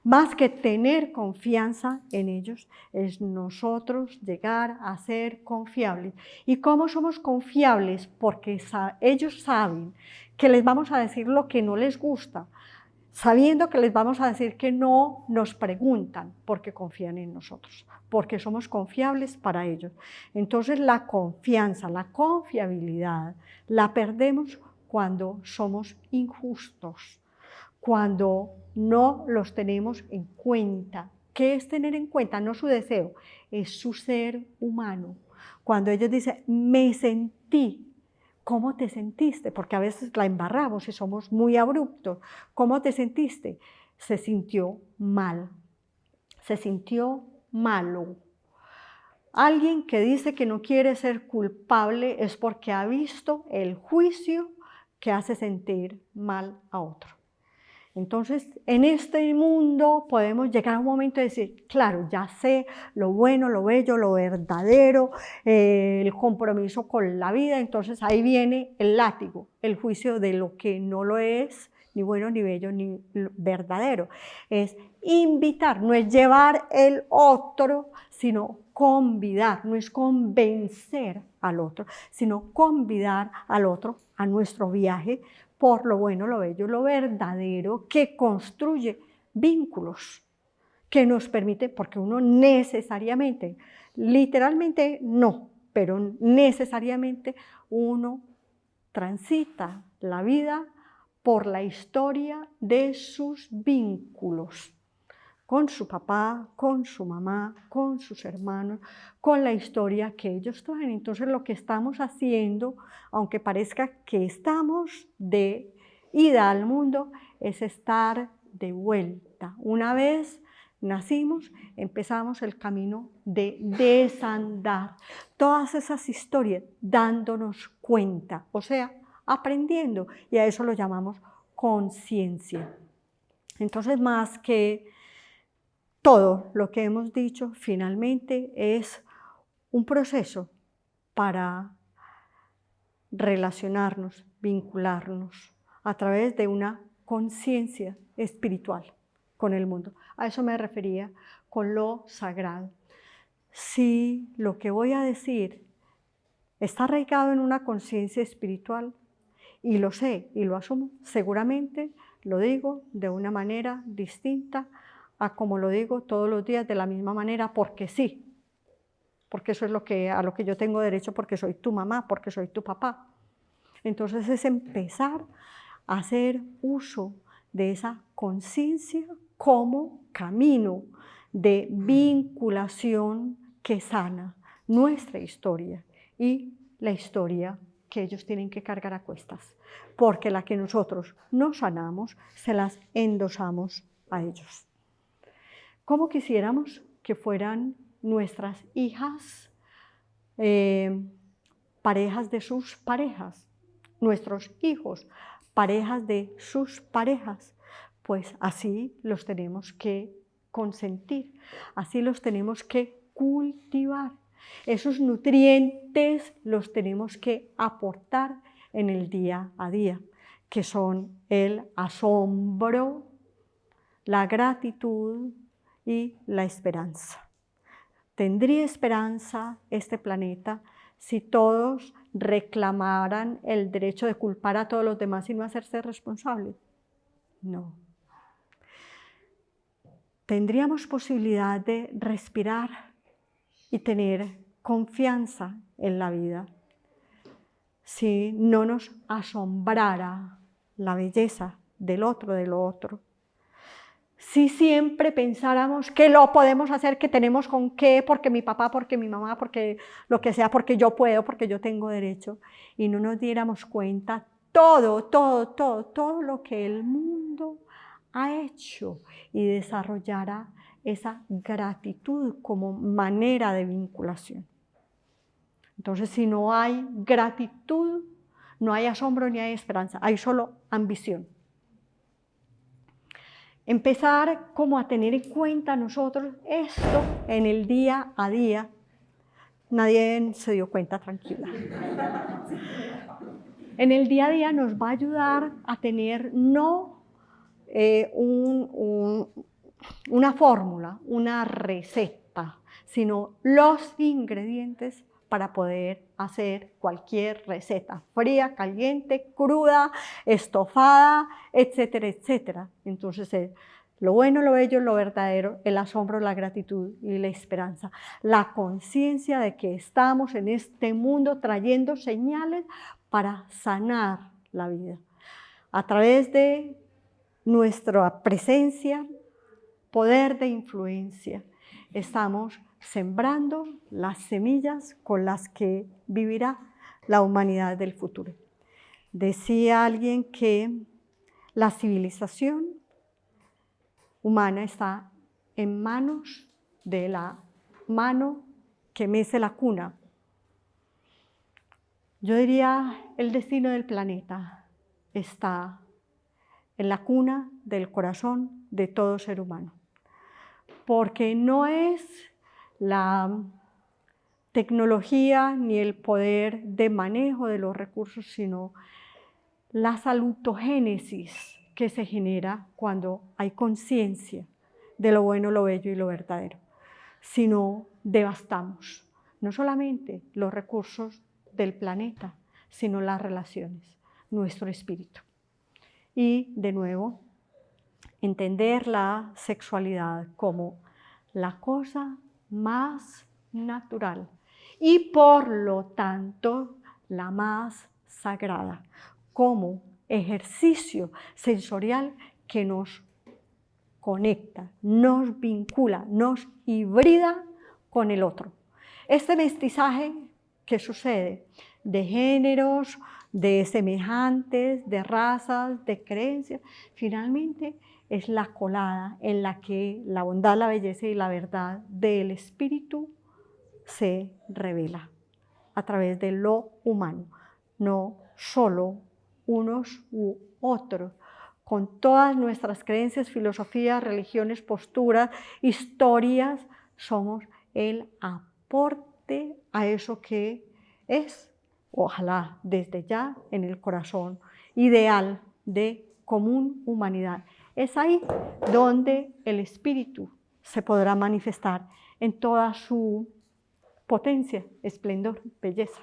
Más que tener confianza en ellos, es nosotros llegar a ser confiables. ¿Y cómo somos confiables? Porque ellos saben que les vamos a decir lo que no les gusta, sabiendo que les vamos a decir que no nos preguntan, porque confían en nosotros, porque somos confiables para ellos. Entonces la confianza, la confiabilidad, la perdemos cuando somos injustos, cuando no los tenemos en cuenta. ¿Qué es tener en cuenta? No su deseo, es su ser humano. Cuando ellos dicen, me sentí, ¿cómo te sentiste? Porque a veces la embarramos y somos muy abruptos. ¿Cómo te sentiste? Se sintió mal, se sintió malo. Alguien que dice que no quiere ser culpable es porque ha visto el juicio que hace sentir mal a otro. Entonces, en este mundo podemos llegar a un momento de decir, claro, ya sé lo bueno, lo bello, lo verdadero, el compromiso con la vida. Entonces ahí viene el látigo, el juicio de lo que no lo es, ni bueno, ni bello, ni verdadero. Es invitar, no es llevar el otro, sino convidar, no es convencer al otro, sino convidar al otro a nuestro viaje por lo bueno, lo bello, lo verdadero, que construye vínculos, que nos permite, porque uno necesariamente, literalmente no, pero necesariamente uno transita la vida por la historia de sus vínculos, con su papá, con su mamá, con sus hermanos, con la historia que ellos traen. Entonces lo que estamos haciendo, aunque parezca que estamos de ida al mundo, es estar de vuelta. Una vez nacimos, empezamos el camino de desandar. Todas esas historias dándonos cuenta, o sea, aprendiendo, y a eso lo llamamos conciencia. Entonces, más que todo lo que hemos dicho finalmente es un proceso para relacionarnos, vincularnos a través de una conciencia espiritual con el mundo. A eso me refería con lo sagrado. Si lo que voy a decir está arraigado en una conciencia espiritual, y lo sé y lo asumo, seguramente lo digo de una manera distinta a como lo digo todos los días de la misma manera, porque sí, porque eso es a lo que yo tengo derecho, porque soy tu mamá, porque soy tu papá. Entonces es empezar a hacer uso de esa conciencia como camino de vinculación que sana nuestra historia y la historia que ellos tienen que cargar a cuestas, porque la que nosotros no sanamos, se las endosamos a ellos. ¿Cómo quisiéramos que fueran nuestras hijas parejas de sus parejas, nuestros hijos parejas de sus parejas? Pues así los tenemos que consentir, así los tenemos que cultivar. Esos nutrientes los tenemos que aportar en el día a día, que son el asombro, la gratitud y la esperanza. ¿Tendría esperanza este planeta si todos reclamaran el derecho de culpar a todos los demás y no hacerse responsables? No. ¿Tendríamos posibilidad de respirar y tener confianza en la vida si no nos asombrara la belleza del otro, de lo otro? Si siempre pensáramos que lo podemos hacer, que tenemos con qué, porque mi papá, porque mi mamá, porque lo que sea, porque yo puedo, porque yo tengo derecho, y no nos diéramos cuenta todo lo que el mundo ha hecho y desarrollara esa gratitud como manera de vinculación. Entonces, si no hay gratitud, no hay asombro ni hay esperanza, hay solo ambición. Empezar como a tener en cuenta nosotros esto en el día a día. Nadie se dio cuenta, tranquila. En el día a día nos va a ayudar a tener no una fórmula, una receta, sino los ingredientes para poder hacer cualquier receta, fría, caliente, cruda, estofada, etcétera, etcétera. Entonces, lo bueno, lo bello, lo verdadero, el asombro, la gratitud y la esperanza. La conciencia de que estamos en este mundo trayendo señales para sanar la vida. A través de nuestra presencia, poder de influencia, estamos sembrando las semillas con las que vivirá la humanidad del futuro. Decía alguien que la civilización humana está en manos de la mano que mece la cuna. Yo diría, el destino del planeta está en la cuna del corazón de todo ser humano, porque no es la tecnología ni el poder de manejo de los recursos, sino la salutogénesis que se genera cuando hay conciencia de lo bueno, lo bello y lo verdadero. Si no, devastamos no solamente los recursos del planeta, sino las relaciones, nuestro espíritu. Y, de nuevo, entender la sexualidad como la cosa más natural y, por lo tanto, la más sagrada, como ejercicio sensorial que nos conecta, nos vincula, nos hibrida con el otro. Este mestizaje que sucede de géneros, de semejantes, de razas, de creencias, finalmente es la colada en la que la bondad, la belleza y la verdad del espíritu se revela a través de lo humano, no solo unos u otros, con todas nuestras creencias, filosofías, religiones, posturas, historias, somos el aporte a eso que es, ojalá desde ya, en el corazón ideal de común humanidad. Es ahí donde el espíritu se podrá manifestar en toda su potencia, esplendor, belleza.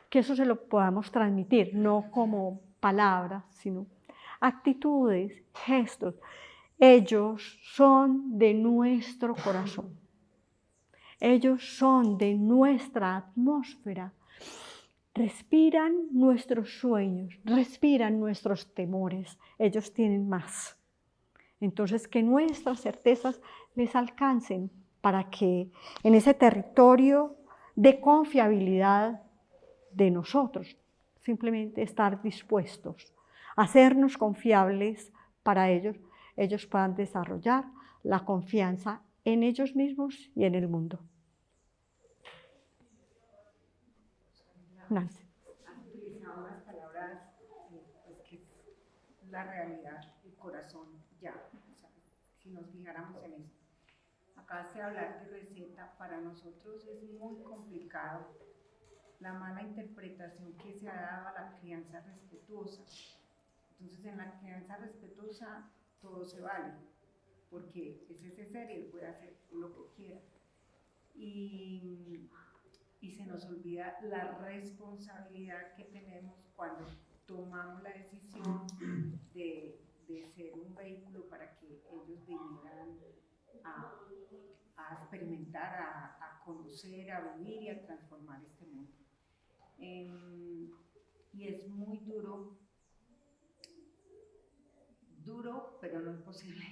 Que eso se lo podamos transmitir, no como palabras, sino actitudes, gestos. Ellos son de nuestro corazón. Ellos son de nuestra atmósfera. Respiran nuestros sueños, respiran nuestros temores. Ellos tienen más. Entonces, que nuestras certezas les alcancen para que en ese territorio de confiabilidad de nosotros, simplemente estar dispuestos a hacernos confiables para ellos, ellos puedan desarrollar la confianza en ellos mismos y en el mundo. Nancy. Han utilizado unas palabras pues que es la realidad, el corazón ya. O sea, si nos fijáramos en eso. Acabas de hablar de receta, para nosotros es muy complicado la mala interpretación que se ha dado a la crianza respetuosa. Entonces, en la crianza respetuosa todo se vale, porque es ese ser y él puede hacer lo que quiera. Y se nos olvida la responsabilidad que tenemos cuando tomamos la decisión de ser un vehículo para que ellos vinieran a experimentar, a conocer, a vivir y a transformar este mundo. Y es muy duro, pero no imposible,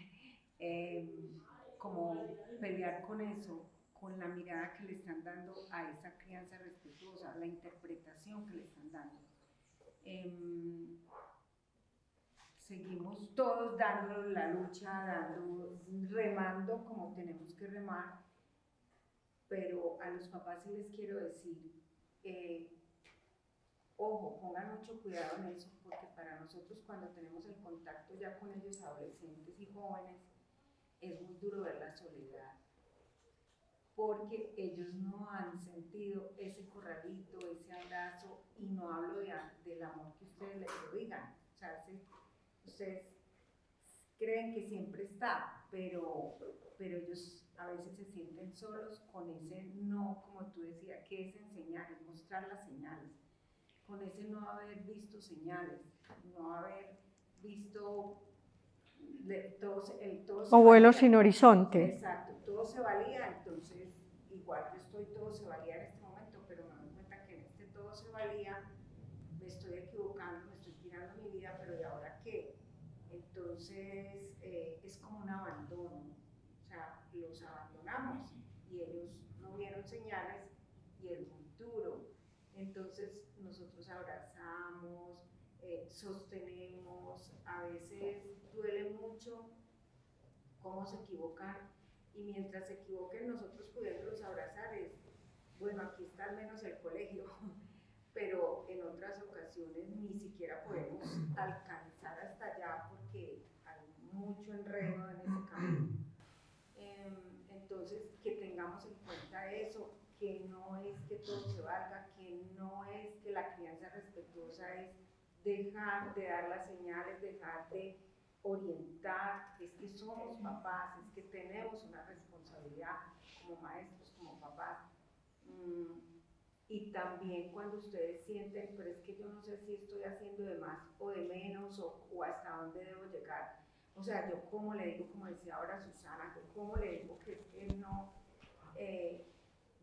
como pelear con eso, con la mirada que le están dando a esa crianza respetuosa, la interpretación que le están dando. seguimos todos dando la lucha, remando como tenemos que remar, pero a los papás sí les quiero decir, ojo, pongan mucho cuidado en eso, porque para nosotros cuando tenemos el contacto ya con ellos adolescentes y jóvenes, es muy duro ver la soledad, porque ellos no han sentido ese corralito, ese abrazo, y no hablo del amor que ustedes les prodigan, o sea, ustedes creen que siempre está, pero ellos a veces se sienten solos con ese no, como tú decías, que es enseñar, es mostrar las señales, con ese no haber visto señales, no haber visto o vuelo sin horizonte. Exacto, todo se valía, entonces igual todo se valía en este momento, pero me doy cuenta que en este todo se valía, me estoy equivocando, me estoy tirando mi vida, pero ¿y ahora qué? Entonces es como un abandono, o sea, los abandonamos y ellos no vieron señales y es muy duro. Entonces nosotros abrazamos, sostenemos, a veces duele mucho cómo se equivocan, y mientras se equivoquen nosotros pudiéndolos abrazar es, bueno, aquí está al menos el colegio, pero en otras ocasiones ni siquiera podemos alcanzar hasta allá porque hay mucho enredo en ese camino. Entonces, que tengamos en cuenta eso, que no es que todo se valga, que no es que la crianza respetuosa es dejar de dar las señales, dejar de orientar, es que somos papás, es que tenemos una responsabilidad como maestros, como papás. Y también cuando ustedes sienten, pero es que yo no sé si estoy haciendo de más o de menos o hasta dónde debo llegar. O sea, yo cómo le digo, como decía ahora Susana, yo cómo le digo que es que no,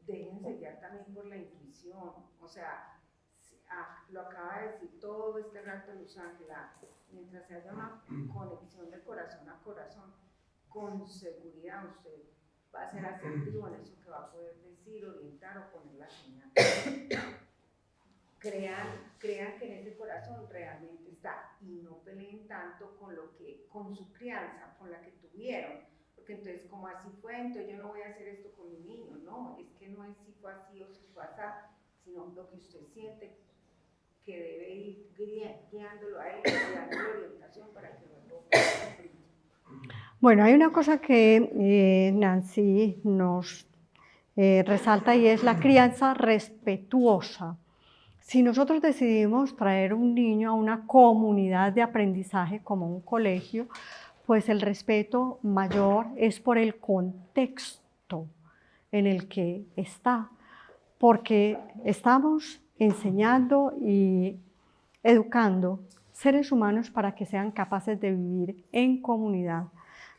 déjense guiar también por la intuición. O sea, lo acaba de decir todo este rato Luz Ángela, mientras haya una conexión de corazón a corazón, con seguridad usted va a ser asertivo en eso que va a poder decir, orientar o poner la señal. Crean que en ese corazón realmente está y no peleen tanto con su crianza, con la que tuvieron, porque entonces como así fue, entonces yo no voy a hacer esto con mi niño. No, es que no es si fue así o si fue así, sino lo que usted siente que debe ir guiándolo a él, guiando la orientación para que luego cumplir. Bueno, hay una cosa que Nancy nos resalta y es la crianza respetuosa. Si nosotros decidimos traer un niño a una comunidad de aprendizaje como un colegio, pues el respeto mayor es por el contexto en el que está, porque estamos enseñando y educando seres humanos para que sean capaces de vivir en comunidad,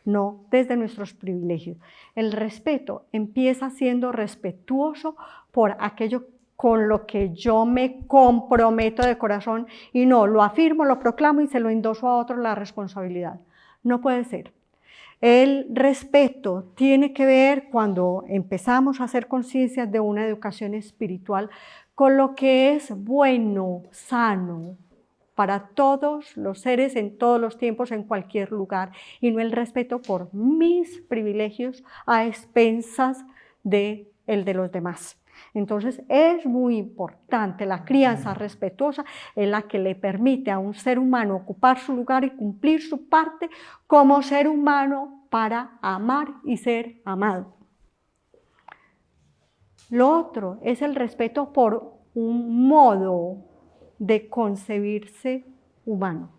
no desde nuestros privilegios. El respeto empieza siendo respetuoso por aquello con lo que yo me comprometo de corazón y no lo afirmo, lo proclamo y se lo endoso a otro la responsabilidad. No puede ser. El respeto tiene que ver cuando empezamos a hacer conciencia de una educación espiritual con lo que es bueno, sano, para todos los seres en todos los tiempos, en cualquier lugar, y no el respeto por mis privilegios a expensas de el de los demás. Entonces es muy importante, la crianza respetuosa es la que le permite a un ser humano ocupar su lugar y cumplir su parte como ser humano para amar y ser amado. Lo otro es el respeto por un modo de concebirse humano,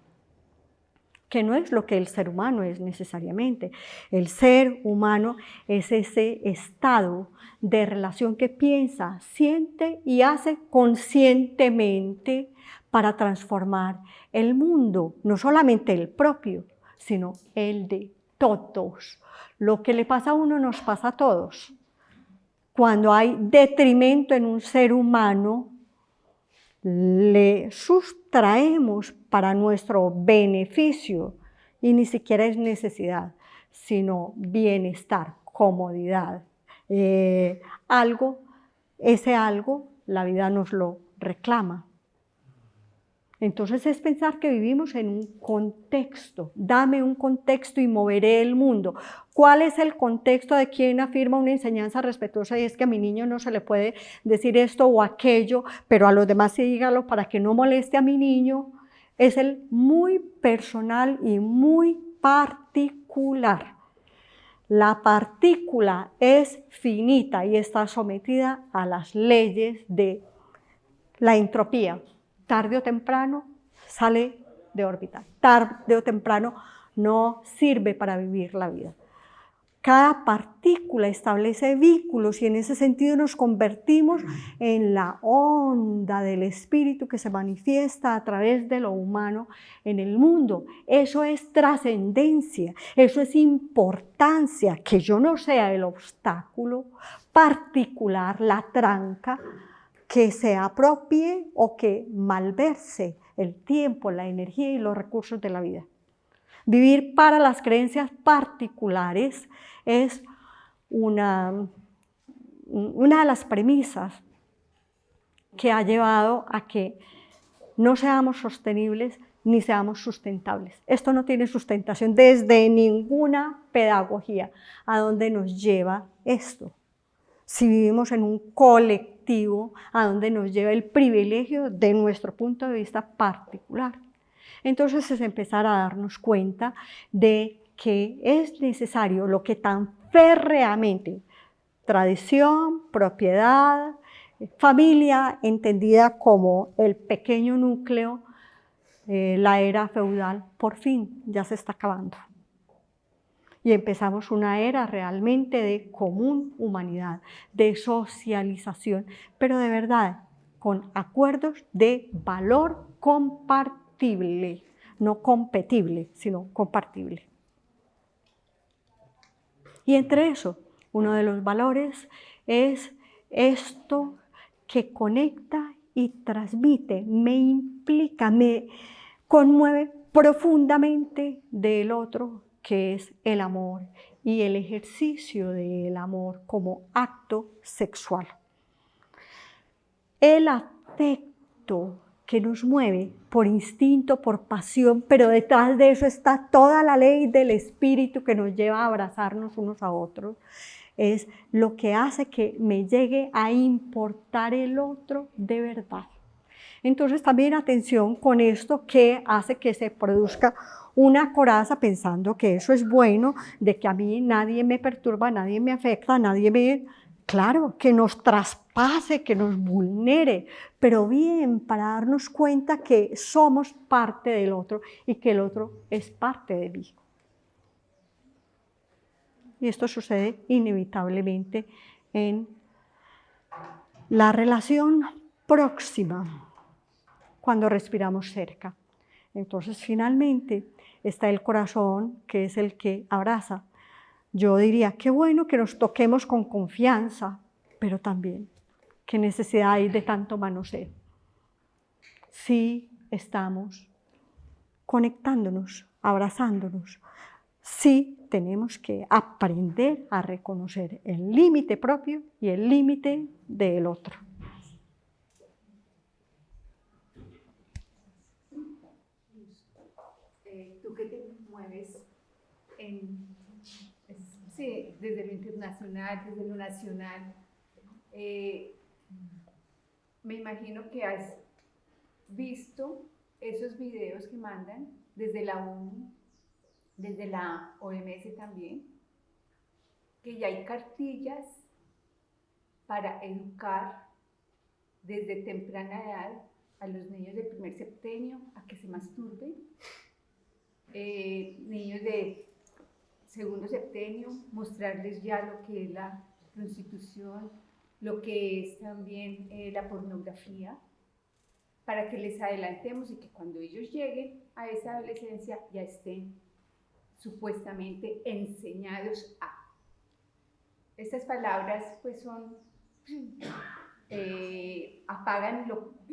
que no es lo que el ser humano es necesariamente. El ser humano es ese estado de relación que piensa, siente y hace conscientemente para transformar el mundo, no solamente el propio, sino el de todos. Lo que le pasa a uno nos pasa a todos. Cuando hay detrimento en un ser humano, le sustraemos para nuestro beneficio y ni siquiera es necesidad, sino bienestar, comodidad. Ese algo, la vida nos lo reclama. Entonces es pensar que vivimos en un contexto. Dame un contexto y moveré el mundo. ¿Cuál es el contexto de quien afirma una enseñanza respetuosa? Y es que a mi niño no se le puede decir esto o aquello, pero a los demás sí dígalo para que no moleste a mi niño. Es el muy personal y muy particular. La partícula es finita y está sometida a las leyes de la entropía. Tarde o temprano sale de órbita, tarde o temprano no sirve para vivir la vida. Cada partícula establece vínculos y en ese sentido nos convertimos en la onda del espíritu que se manifiesta a través de lo humano en el mundo. Eso es trascendencia, eso es importancia, que yo no sea el obstáculo particular, la tranca, que se apropie o que malverse el tiempo, la energía y los recursos de la vida. Vivir para las creencias particulares es una de las premisas que ha llevado a que no seamos sostenibles ni seamos sustentables. Esto no tiene sustentación desde ninguna pedagogía. ¿A dónde nos lleva esto? Si vivimos en un colectivo, ¿a dónde nos lleva el privilegio de nuestro punto de vista particular? Entonces es empezar a darnos cuenta de que es necesario lo que tan férreamente, tradición, propiedad, familia, entendida como el pequeño núcleo, la era feudal, por fin ya se está acabando. Y empezamos una era realmente de común humanidad, de socialización, pero de verdad, con acuerdos de valor compartible, no competible, sino compartible. Y entre eso, uno de los valores es esto que conecta y transmite, me implica, me conmueve profundamente del otro, que es el amor y el ejercicio del amor como acto sexual. El afecto que nos mueve por instinto, por pasión, pero detrás de eso está toda la ley del espíritu que nos lleva a abrazarnos unos a otros, es lo que hace que me llegue a importar el otro de verdad. Entonces también atención con esto que hace que se produzca una coraza pensando que eso es bueno, de que a mí nadie me perturba, nadie me afecta, nadie me... Claro, que nos traspase, que nos vulnere, pero bien para darnos cuenta que somos parte del otro y que el otro es parte de mí. Y esto sucede inevitablemente en la relación próxima, cuando respiramos cerca. Entonces, finalmente, está el corazón, que es el que abraza. Yo diría, qué bueno que nos toquemos con confianza, pero también, qué necesidad hay de tanto manoseo. Sí estamos conectándonos, abrazándonos. Sí tenemos que aprender a reconocer el límite propio y el límite del otro. Tú que te mueves sí, desde lo internacional, desde lo nacional, me imagino que has visto esos videos que mandan desde la ONU, desde la OMS también, que ya hay cartillas para educar desde temprana edad a los niños del primer septenio a que se masturben, niños de segundo septenio, mostrarles ya lo que es la prostitución, lo que es también la pornografía, para que les adelantemos y que cuando ellos lleguen a esa adolescencia ya estén supuestamente enseñados a. Estas palabras pues son, apagan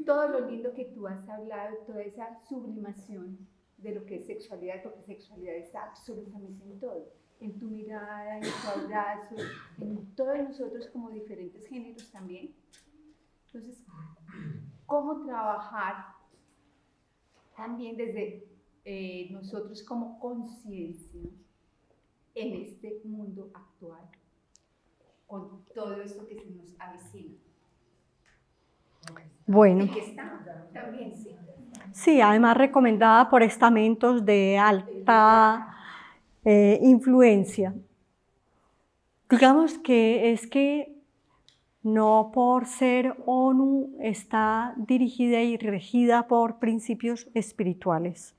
todo lo lindo que tú has hablado, toda esa sublimación de lo que es sexualidad, porque sexualidad está absolutamente en todo, en tu mirada, en tu abrazo, en todos nosotros como diferentes géneros también. Entonces, ¿cómo trabajar también desde nosotros como conciencia en este mundo actual, con todo esto que se nos avecina. Bueno. Y que está también, sí. Sí, además recomendada por estamentos de alta influencia. Digamos que es que no por ser ONU está dirigida y regida por principios espirituales.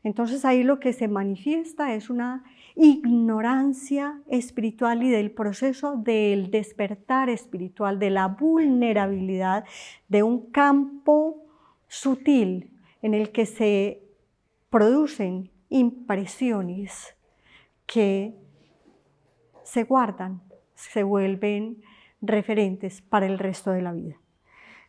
Entonces ahí lo que se manifiesta es una ignorancia espiritual y del proceso del despertar espiritual, de la vulnerabilidad de un campo sutil en el que se producen impresiones que se guardan, se vuelven referentes para el resto de la vida.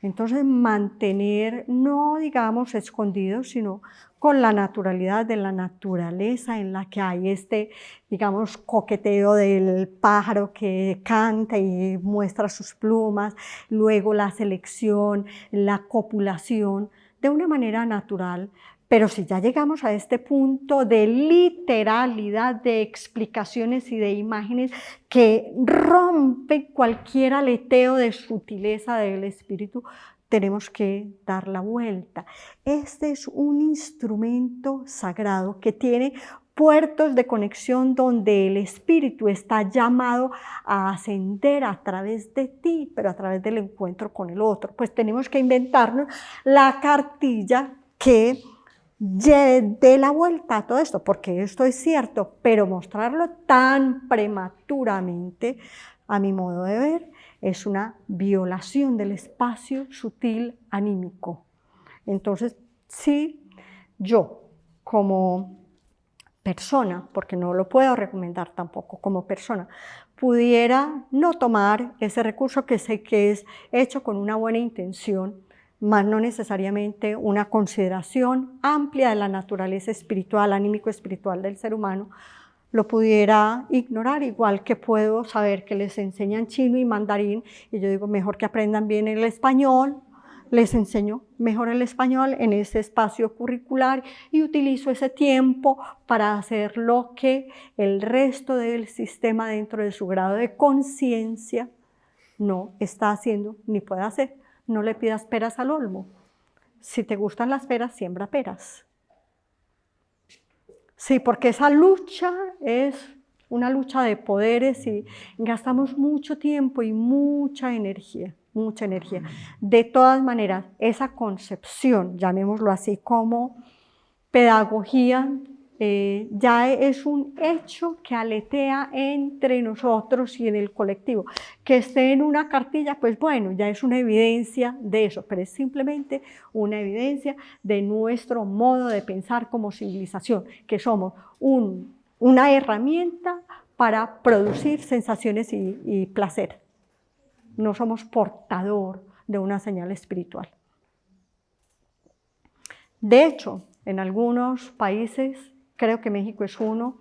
Entonces mantener, no digamos escondidos, sino con la naturalidad de la naturaleza en la que hay este, digamos, coqueteo del pájaro que canta y muestra sus plumas, luego la selección, la copulación, de una manera natural. Pero si ya llegamos a este punto de literalidad, de explicaciones y de imágenes que rompen cualquier aleteo de sutileza del espíritu, tenemos que dar la vuelta. Este es un instrumento sagrado que tiene puertos de conexión donde el espíritu está llamado a ascender a través de ti, pero a través del encuentro con el otro. Pues tenemos que inventarnos la cartilla que dé la vuelta a todo esto, porque esto es cierto, pero mostrarlo tan prematuramente, a mi modo de ver, es una violación del espacio sutil anímico. Entonces, si yo como persona, porque no lo puedo recomendar tampoco como persona, pudiera no tomar ese recurso que sé que es hecho con una buena intención, más no necesariamente una consideración amplia de la naturaleza espiritual, anímico-espiritual del ser humano, lo pudiera ignorar, igual que puedo saber que les enseñan chino y mandarín, y yo digo, mejor que aprendan bien el español, les enseño mejor el español en ese espacio curricular y utilizo ese tiempo para hacer lo que el resto del sistema dentro de su grado de conciencia no está haciendo ni puede hacer. No le pidas peras al olmo. Si te gustan las peras, siembra peras. Sí, porque esa lucha es una lucha de poderes y gastamos mucho tiempo y mucha energía. De todas maneras, esa concepción, llamémoslo así, como pedagogía, ya es un hecho que aletea entre nosotros y en el colectivo. Que esté en una cartilla, pues bueno, ya es una evidencia de eso, pero es simplemente una evidencia de nuestro modo de pensar como civilización, que somos una herramienta para producir sensaciones y placer. No somos portador de una señal espiritual. De hecho, en algunos países, creo que México es uno,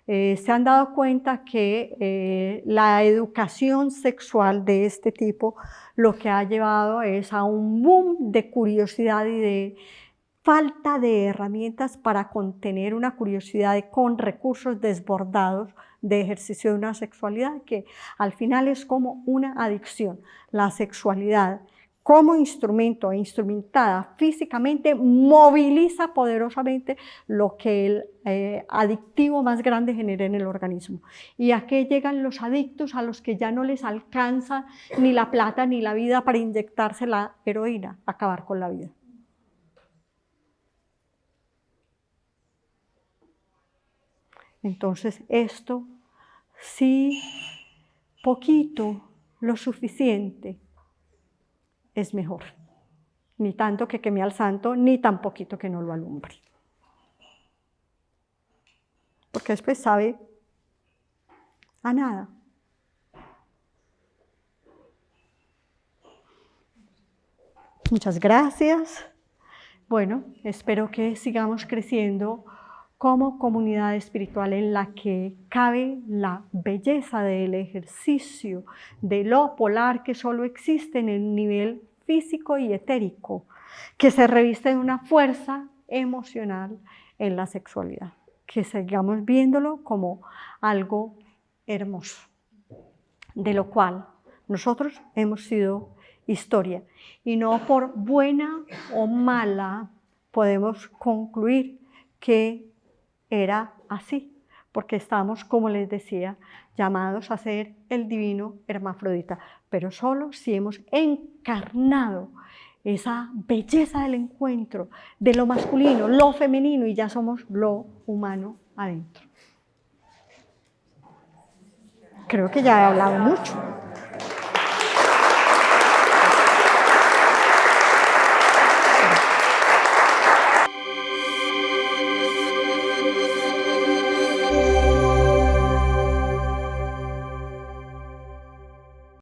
se han dado cuenta que la educación sexual de este tipo lo que ha llevado es a un boom de curiosidad y de falta de herramientas para contener una curiosidad con recursos desbordados de ejercicio de una sexualidad que al final es como una adicción. La sexualidad como instrumento e instrumentada físicamente moviliza poderosamente lo que el adictivo más grande genera en el organismo. ¿Y a qué llegan los adictos? A los que ya no les alcanza ni la plata ni la vida para inyectarse la heroína, acabar con la vida. Entonces esto, sí, poquito, lo suficiente, es mejor. Ni tanto que queme al santo, ni tan poquito que no lo alumbre. Porque después sabe a nada. Muchas gracias. Bueno, espero que sigamos creciendo como comunidad espiritual en la que cabe la belleza del ejercicio, de lo polar que solo existe en el nivel físico y etérico, que se reviste de una fuerza emocional en la sexualidad, que sigamos viéndolo como algo hermoso, de lo cual nosotros hemos sido historia, y no por buena o mala podemos concluir que era así, porque estamos, como les decía, llamados a ser el divino hermafrodita, pero solo si hemos encarnado esa belleza del encuentro, de lo masculino, lo femenino, y ya somos lo humano adentro. Creo que ya he hablado mucho.